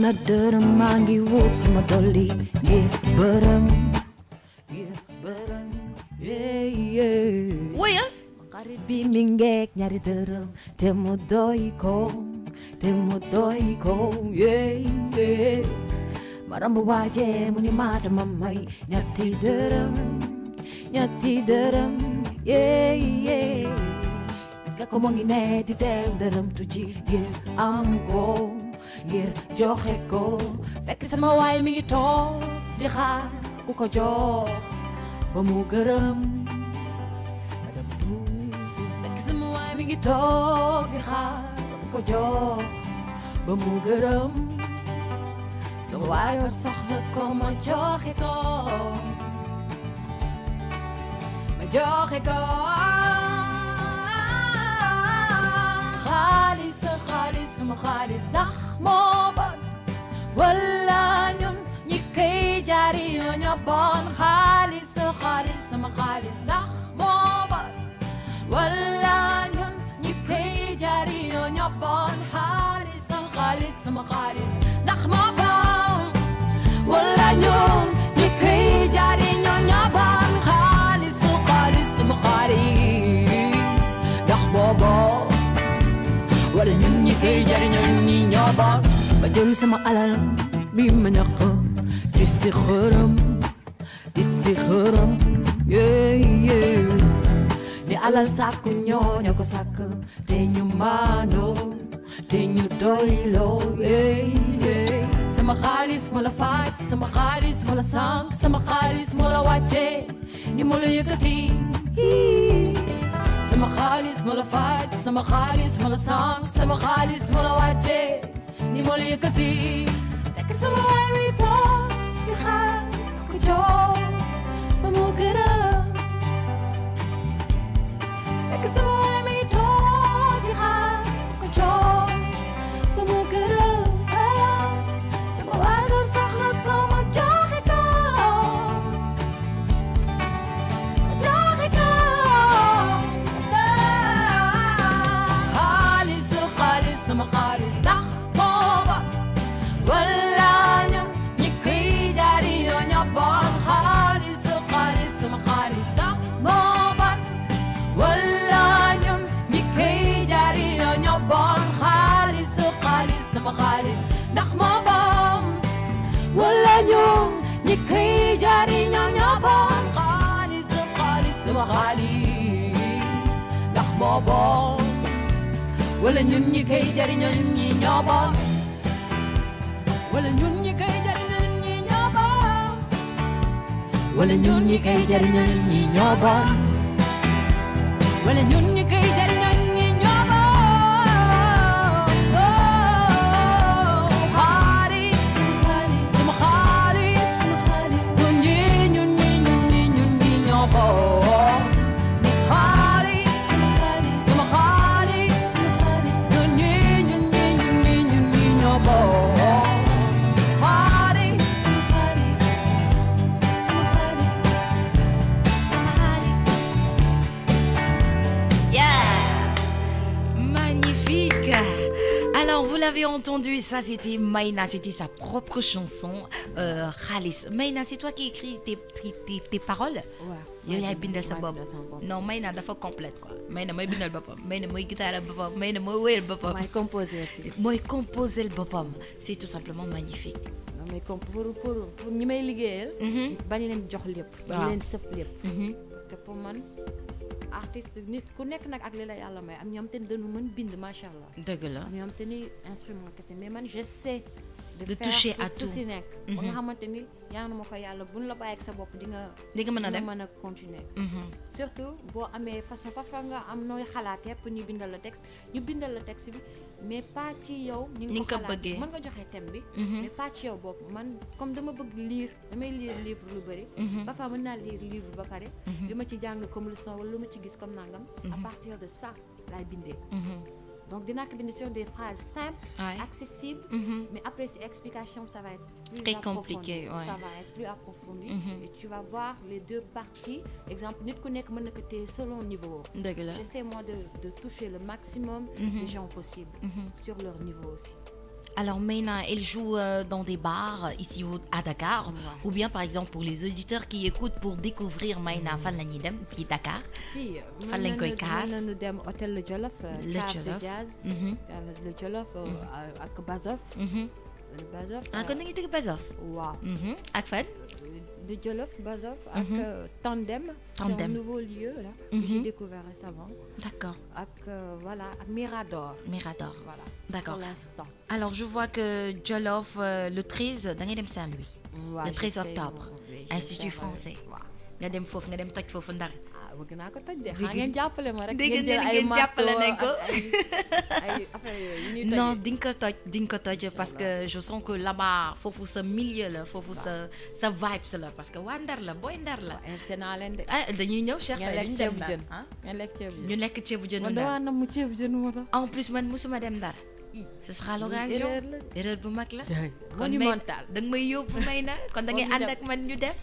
na dërëm maa ngi wut ma dolli ngir bërëm Oui, hein? xarit bi mi ngeek ñaari dërëm te mu doy ko ma ramb waaje mu ni maata ma may ñetti dërëm est-ce que ko mo ngi ne di dem dërëm tuji ngir am ko ngir joxe ko fekk sama waay mi ngi toog di xaar ku ko jox ba mu gërëm fekk sama waay mi ngi toog di xaar ku ko jox ba mu gërëm sama waay war soxla ko ma joxe ko xaalis sama xaalis ndax moo bon wala ñun ñi koy jariñoo ñoo bon xaalis sama xaalis ndax moo bon wala ñun ñi koy jariñoo ñoo bon xaalis sama xaalis ndax moo bon wala ñun ñi koy jariñoo ñoo bon xaalis sama xaalis ndax moo bon wala ñun ñi koy jariñoo ñi ñoo bon ba jël sama alal bi ma ñàkk di si xërëm ni alal sàkku ñoo ko sàkk te ñu maandoo te ñu doyloo sama xaalis moo la faaj sama xaalis moo la sànk sama xaalis moo la wàcce ni moo la yëkkati sama xaalis moo la faaj sama xaalis moo la sànk sama xaalis moo la wàcce ni moo la yëkkati fekk sama waay wi toog di xaar ku jox ba mu gërëm fekk sama waay mi toog di xaar ku jox ba mu gërëm sama xaalis ndax boobo wala ñun ñi koy jariñoo ñun ñi ñoo bon wala ñun ñi koy jariñoo ñun ñi ñoo bon wala ñun ñi koy jariñoo ñun ñi ñoo bon wala ñun ñi koy jariñoo ñun ñi ñoo bon xaalis sama xaalis ñun ñi ñun ñi ñun ñi ñun ñi ñoo bon xaalis sama xaalis ñun ñi ñun ñi ñun ñi ñun ñi ñoo bon Vous l'avez entendu, ça c'était Maïna, c'était sa propre chanson, Khalis. Maïna, c'est toi qui écris tes paroles? Ouais. Yow yaay bindal sa bopp. Non, Maïna dafa complète quoi. Maïna mooy bindal boppam, Maïna mooy guitare boppam, Maïna mooy wéyal boppam. Mooy composer aussi. Mooy composer boppam. C'est tout simplement magnifique. Non mais comme pour ñi may liggéeyal. bañ leen jox lépp. bañ leen sëf lépp. Parce que pour man artiste nit ku nekk nag ak li la yàlla may am ñoom te dañu mën bind macha allah. dëgg la am ñoom te ni instrument kese mais man j'essaie de toucher à tout si nekk. ba nga xamante ni yaa na ma ko yàlla buñ la bàyyi ak sa bopp di nga mën a dem mën a continuer. surtout boo amee façon parfois nga am nooy xalaatee pour ñu bindal la texte ñu bindal la texte bi mais pas ci yow. ni nga ko bëggee mën nga joxe thème bi. mais pas ci yow bopp man comme dama bëgg lire damay lire livre lu bëri. parfois mën naa lire livre ba pare. li ma ci jàng comme leçon wala lu ma ci gis comme nangam. c'est à partir de ça laay bindee. Donc, dinaa ko bind sur des phrases simples, accessibles, mais après ces explications, ça va être plus très compliqué. Ouais. Ça va être plus approfondi. Et tu vas voir les deux parties. Exemple, nit ku nekk mën na ko téye selon niveau. J'essaie moi de toucher le maximum de gens possibles sur leur niveau aussi. Alors Maïna, elle joue dans des bars ici à Dakar, ou bien par exemple pour les auditeurs qui écoutent pour découvrir Maïna, fan lañuy dem fii Dakar. Fan lañ koy kaar. Mën nañu dem hôtel Le Jolof, cave de jazz, Le Jolof ak Bazof. Bazof. Ah kon da ngay dégg Bazof. Waaw. Ak fan? De Jolof, Bazof, ak Tandem. C'est un nouveau lieu là que j'ai découvert récemment. D'accord. Voilà, ak Mirador. Mirador. Voilà. D'accord. Pour l'instant. Alors je vois que Jolof le 13 da ngay dem Saint-Louis. Le 13 octobre. Institut français. Nga dem foofu nga dem toj foofu Ndar. bëgg naa ko toj de xaa ngeen jàppale ma rek ngeen jël ay jàppale nañ ko ay affaire yooyu ñuy toj non di nga ko toj parce que je sens que là-bas foofu sa milieu la foofu sa vibes la parce que waa Ndar la booy Ndar la invité naa leen de dañuy ñëw Cheikh ñu ceebu jën ñu lekk ceebu jën man dama nam mu ceebu jën moo tax en plus man musuma dem Ndar ce sera l'occasion erreur bu mag la kon monumental da nga may yóbbu Maïna kon da ngay ànd ak man ñu dem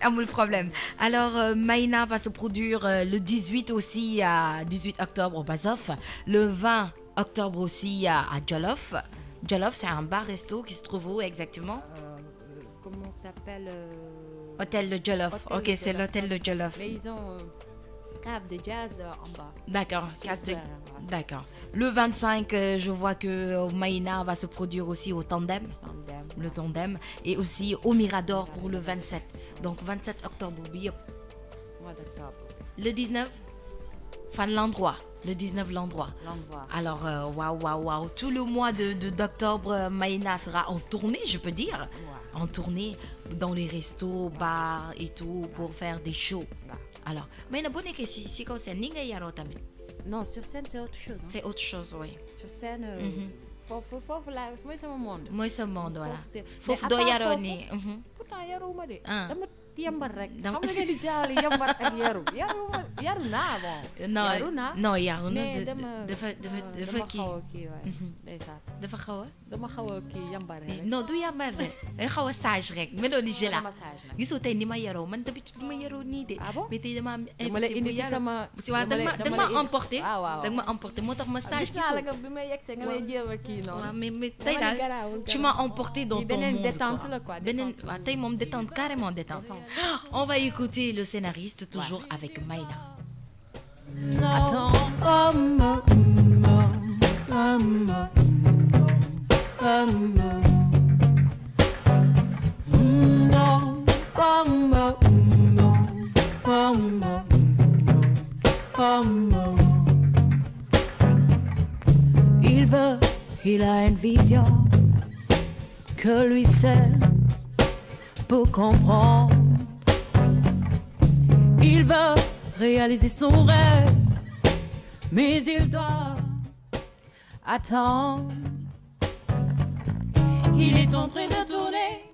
amul problème alors Maïna va se produire le 18 aussi à 18 octobre au Bazof, le 20 octobre aussi à Jolof. Jolof, c'est un bar-resto qui se trouve où exactement? Comment ça s'appelle? Hôtel de Jolof. Ok, c'est l'hôtel de Jolof. Mais ils ont cave de jazz en bas. D'accord, d'accord. Le 25, je vois que Maïna va se produire aussi au Tandem. Le Tandem. Et aussi au Mirador pour le 27. Donc 27 octobre, bi yëpp. Mois d'octobre. Le 19, fan l'endroit. Le 19, l'endroit. Alors, waouh. Tout le mois d'octobre, Maïna sera en tournée, je peux dire. En tournée dans les restos, bars et tout pour faire des shows. Alors, Maïna, boo nekkee si kaw scène ni ngay yaroo tamit. Non, sur scène c'est autre chose. C'est autre chose, oui. Sur scène, foofu la mooy sama monde. Mooy sa monde, voilà. Foofu doo yaroo nii. Pourtant yaruma de. Dama yambar rek. xam nga ne di jaawale yambar ak yaru naa bon. non yaru na mais dafa kii dafa xaw a. dama xaw a kii yambar rek. non du yambar de day xaw a sage rek meloo ni Gela. gisoo tey ni ma yaroo man d'habitude du ma yaroo nii de. mais tey dama am invité bu yaru. da nga ma emporté. da nga ma emporté moo tax ma sage. gis naa la nga bi may yegsee nga may jéem a kii noonu. waaw mais tey daal tu m'as emporté dans ton monde. beneen détente la quoi. beneen waaw tey moom détente carrément détente. On va écouter le scénariste toujours avec Maïna. Attends. une vision que lui seul peut comprendre. Il veut réaliser son rêve, mais il doit attendre. Il est en train de tourner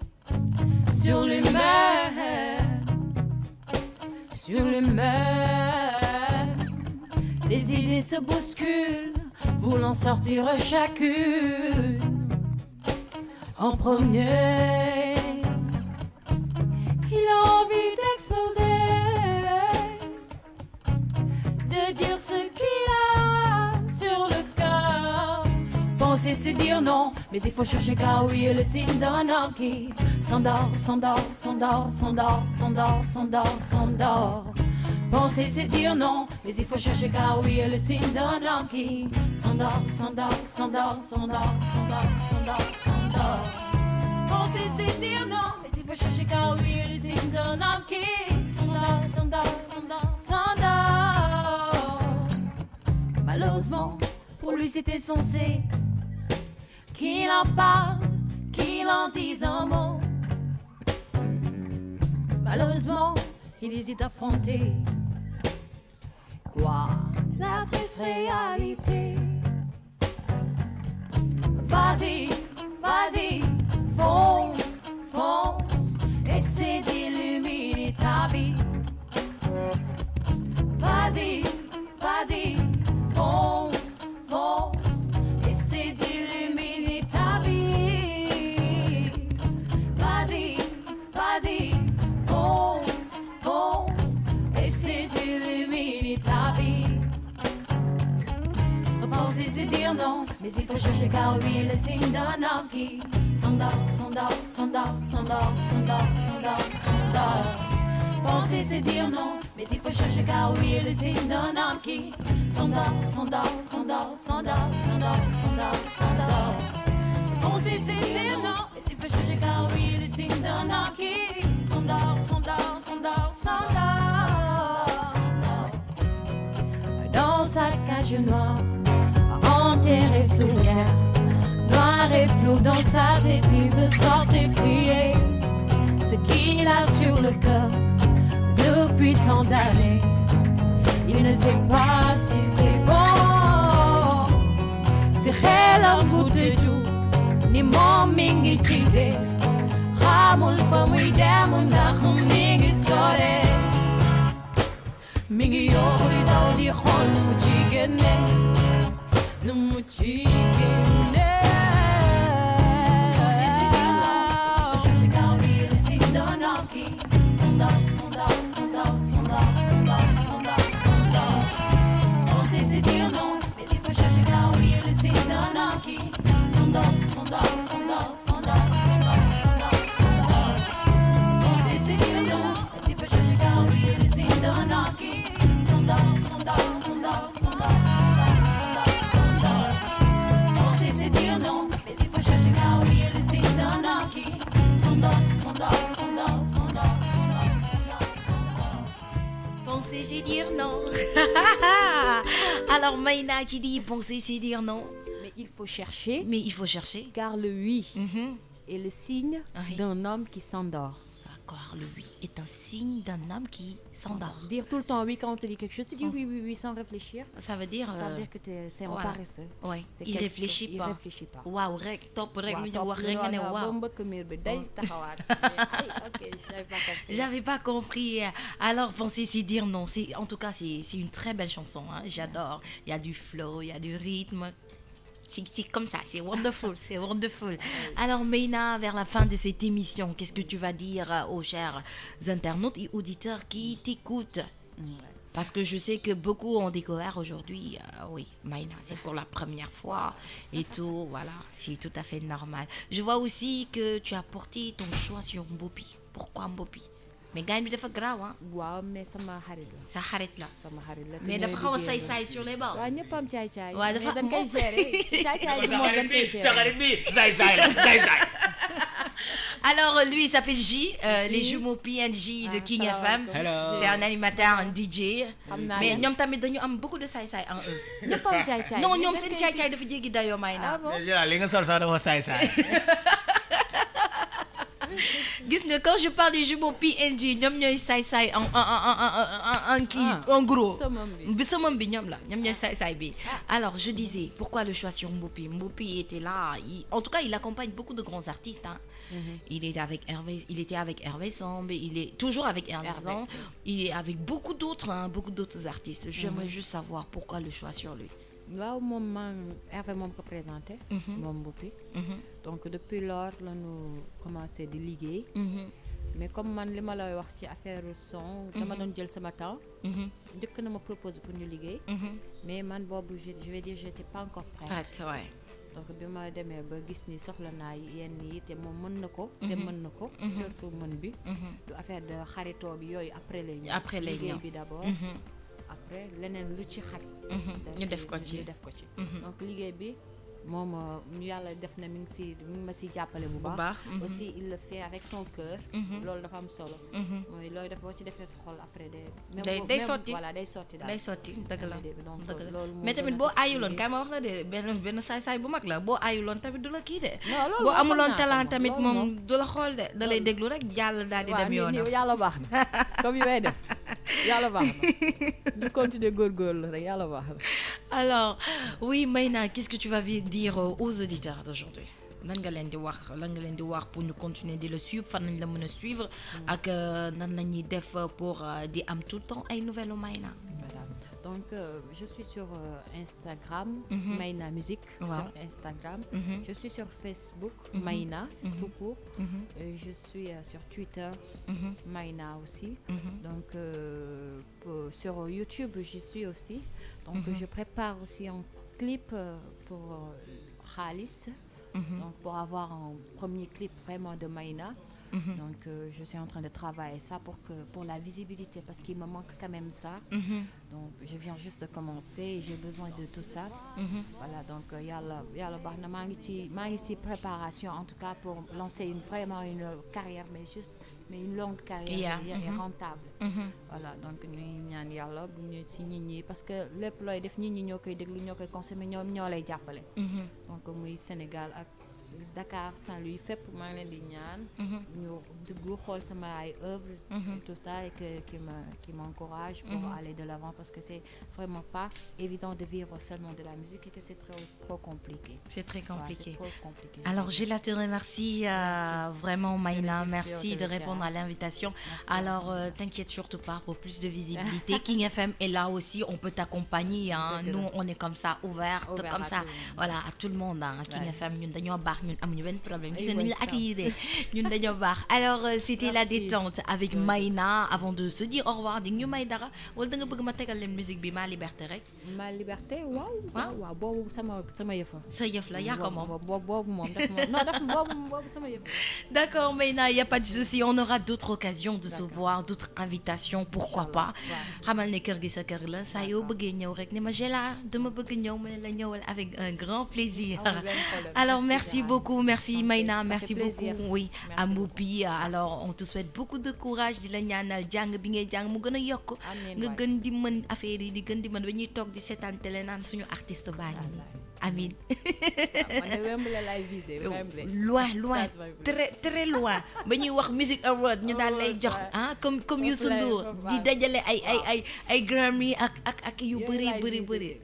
sur lui-même, sur lui-même. Les idées se bousculent, voulant sortir chacune en premier. Il a envie d'exploser, de dire ce qu'il a sur le cœur. Penser c'est dire non, mais il faut chercher car oui est le signe d'un homme qui s'endort, s'endort, s'endort, s'endort, s'endort, s'endort, s'endort. Penser c'est dire non, mais il faut chercher car oui est le signe d'un homme qui s'endort, s'endort, s'endort, s'endort, s'endort, s'endort, s'endort. Penser c'est dire non, mais il faut chercher car oui est le signe d'un homme qui s'endort, s'endort, s'endort, s'endort. Malheureusement, pour lui c'est essentiel qu'il en parle, qu'il en dise un mot. Malheureusement, il hésite à affronter quoi? La triste réalité. Vas-y, vas-y, fonce, fonce, essaie d'illuminer ta vie. Vas-y, vas-y, fonce, fonce, essaie d'illuminer ta vie. Vas-y, vas-y, fonce, fonce, essaie d'illuminer ta vie. Repenser c'est dire non, mais il faut chercher car oui le signe d'un homme qui s'endort, s'endort, s'endort, s'endort, s'endort, s'endort, s'endort. Penser c'est dire non, mais il faut chercher car oui le signe d'un homme qui s'endort, s'endort, s'endort, s'endort, s'endort, s'endort, s'endort. Penser c'est dire non, mais il faut chercher car oui le signe d'un homme qui s'endort, s'endort, s'endort, s'endort. Dans sa cage noire, enterré sous terre, noir et flou dans sa tête, il veut sortir crier ce qu'il a sur le cœur depuis tant d'années. Il ne sait pas si c'est bon, c'est réel un goût de tout, ni mon mingi chide, ramul famui demon na mingi sore, mingi yori dao di hon mu chigene. Le mouchigene. Penser c'est dire non, il faut chercher car oui le signe d'un homme qui s'endort, s'endort, s'endort, s'endort, s'endort, s'endort, s'endort. Penser c'est dire non, mais il faut chercher car oui le signe d'un homme qui s'endort, s'endort, s'endort, s'endort, s'endort, s'endort, s'endort. Penser c'est dire non, mais il faut chercher car oui le signe d'un homme qui s'endort, s'endort, s'endort, s'endort. Penser c'est dire non. Alors Maïna qui dit penser c'est dire non. Mais il faut chercher, Mais il faut chercher. car le oui Mhm. est le signe Oui. d'un homme qui s'endort. D'accord, le oui est un signe d'un homme qui s'endort. Dire tout le temps oui quand on te dit quelque chose, tu dis oui, oui, oui sans réfléchir. Ça veut dire. Ça veut dire que c'est un voilà. paresseux. Ouais. C'est Il quelque réfléchit chose- pas. Il réfléchit pas. Waaw rek top rek Waaw, lu ñu topp wax lu rek ñu nga ne wax, waaw. ba mbëkk miir bi day taxawaat. Ay, ok, j'avais pas compris. J'avais pas compris. Alors, penser, c'est dire non. En tout cas, c'est une très belle chanson. Hein. J'adore. Il y a du flow, il y a du rythme. C'est comme ça, c'est wonderful, c'est wonderful. Alors, Meina, vers la fin de cette émission, qu'est-ce que tu vas dire aux chers internautes et auditeurs qui t'écoutent? Parce que je sais que beaucoup ont découvert aujourd'hui, oui, Maïna, c'est pour la première fois et tout, voilà, c'est tout à fait normal. Je vois aussi que tu as porté ton choix sur Mbopi. Pourquoi Mbopi? Mais gars bi dafa graaw ah. waaw mais sama xarit la. Sa xarit la. sama xarit la. Mais dafa xaw a say sur les bords. waaw ñëpp am caay-caay. waaw dafa dañ koy gérer caay-caay bi moom dañ koy gérer. sa xarit bi saay saay la saay saay. Alors, lui, il s'appelle J, les jumeaux PNJ de King FM. Hello. C'est un animateur, un DJ. Xam naa Mais leen. ñoom tamit dañu am beaucoup de saay-saay en eux. ñëpp am caay-caay. Non, ñoom seen caay-caay dafa jéggi dayoo may Ah na. bon? Mais Gérald, li nga sol sax dafa saay-saay. Gis nga quand je parle des jumeaux PNJ, ñoom ñooy saay-saay en kii, en gros. Summum bi. Bi summum bi ñoom la, ñoom ñooy saay-saay bi. Alors, je disais, pourquoi le choix sur Mboupi? Mboupi était là. En tout cas, il accompagne beaucoup de grands artistes. Hein. Il était avec Hervé Samb, il est toujours avec Hervé Samb. Il est avec beaucoup d'autres artistes. J'aimerais juste savoir pourquoi le choix sur lui. waaw moom man Hervé moom ko présenté. moom Mboupi. donc depuis lors la ñu commencé di liggéey. mais comme man li ma lay wax ci affaire son. dama doon jël sama temps. njëkk na ma proposé pour ñu liggéey. mais man boobu je vais dire j'étais pas encore prête. Ouais. donc bi ma demee ba gis ni soxla naa yenn yi te moom mën na ko. te mën na ko. surtout mën bi. du affaire de xaritoo bi yooyu après lay ñëw. Après lay liggéey ñëw. bi d'abord. après leneen lu ci xaj. ñu def ko ci. ñu def ko ci. donc liggéey bi moom yàlla def na mi ngi ma si jàppale bu baax. aussi il le fait avec son cœur. loolu dafa am solo. mooy looy def boo ci defee sa xol après day sotti voilà day sotti daal. day sotti dëgg la donc dëgg la loolu moo mais tamit gën a boo tax aayuloon liggéey. kay ma wax la de benn saay-saay bu mag la boo aayuloon tamit du la kii de. non loolu boo moom amuloon xam naa ko talent moom, tamit loolu moom du la xool de da lay déglu rek jàll daal di dem yoonam. waaw yàlla baax na comme yi may def yàlla baax na ñu continuer góorgóorlu rek yàlla baax na. Alors, oui, Maïna, qu'est-ce que tu vas dire aux auditeurs d'aujourd'hui? Lan nga leen di wax pour ñu continuer di le suivre, fan lañ la mën a suivre ak nan la ñuy def pour di am tout le temps ay nouvelles Maïna. Voilà. Donc, je suis sur Instagram, Maïna Musique, Wow. sur Instagram. Je suis sur Facebook, Maïna, tout court. Je suis sur Twitter, Maïna aussi. Donc, sur YouTube, je suis aussi. Donc, je prépare aussi un clip pour Khalis. Donc, pour avoir un premier clip vraiment de Maïna. Donc, je suis en train de travailler ça pour la visibilité parce qu'il me manque quand même ça. Donc, je viens juste de commencer et j'ai besoin de tout ça. Voilà, donc, yàlla baax na maa ngi ci préparation en tout cas pour lancer vraiment une carrière, mais une longue carrière et rentable. Voilà, donc ñuy ñaan yàlla bu ñu ci nit ñi parce que lépp looy def nit ñi ñoo koy déglu ñoo koy consommer ñoo lay jàppale. Donc muy Sénégal ak Dakar, Saint-Louis, fépp maa ngi leen di ñaan. ñu dugg xool sama ay œuvres. Tout ça et qui m'encourage pour aller de l'avant parce que c'est vraiment pas évident de vivre seulement de la musique et que c'est trop compliqué. C'est très compliqué. Voilà, c'est trop compliqué. Alors, je la te remercie vraiment, Maïna. Merci de répondre à l'invitation. Alors, t'inquiète surtout pas pour plus de visibilité. King FM est là aussi. On peut t'accompagner. Hein. Nous, on est comme ça, ouverte, Ouvert comme à ça. tout le monde. Voilà, à tout le monde. Hein. King FM, ñun dañoo baax, ñun amuñu benn problème. Ay, Gis nañu la ouais, accueillir. Ñun dañoo baax. Alors, c'était la Merci. détente avec Maïna. Avant de se dire au revoir, di ñu may dara wala da nga bëgg ma tegal leen musique bi Ma Liberté rek. Ma Liberté waaw boobu sama yëfa. Sa yëf la yaa ko moom. boobu moom boobu sama yëfa. D'accord, Maïna, il n'y a pas de souci. On aura d'autres occasions de se voir, d'autres invitations, pourquoi pas. Xamal ne kër gi sa kër la saa yoo bëggee ñëw rek ne ma Géla dama bëgg ñëw ma ne la ñëwal avec un grand plaisir. Amul benn problème. Alors Merci, merci Gérald. beaucoup, merci Maïna, Ça merci fait plaisir. beaucoup. Oui, Merci à Mboupi. Alors on te souhaite beaucoup de courage di la ñaanal jàng bi ngay jàng mu gën a yokk. Amiin Nga waay. gën di mën affaire yi di gën di mën ba ñuy toog di seetaan télé naan suñu artiste baa ngi nii. Amin. Man de Wembley lay visé Wembley. Loin Stade Wembley. très très loin ba ñuy wax Music Award ñu daal lay jox ah comme Youssou Ndour di dajale ay Grammy ak yu bëri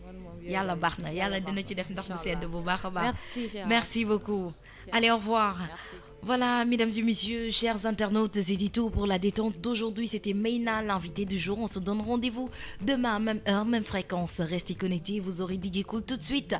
yàlla baax na yàlla dina ci def ndox bu sedd bu baax a baax. Merci Gérald. Merci beaucoup. Allez, au revoir. Merci. Voilà, mesdames et messieurs, chers internautes, c'est tout pour la détente d'aujourd'hui. C'était Maïna, l'invité du jour. On se donne rendez-vous demain, même heure, même fréquence. Restez connectés, vous aurez Diggy Cool tout de suite.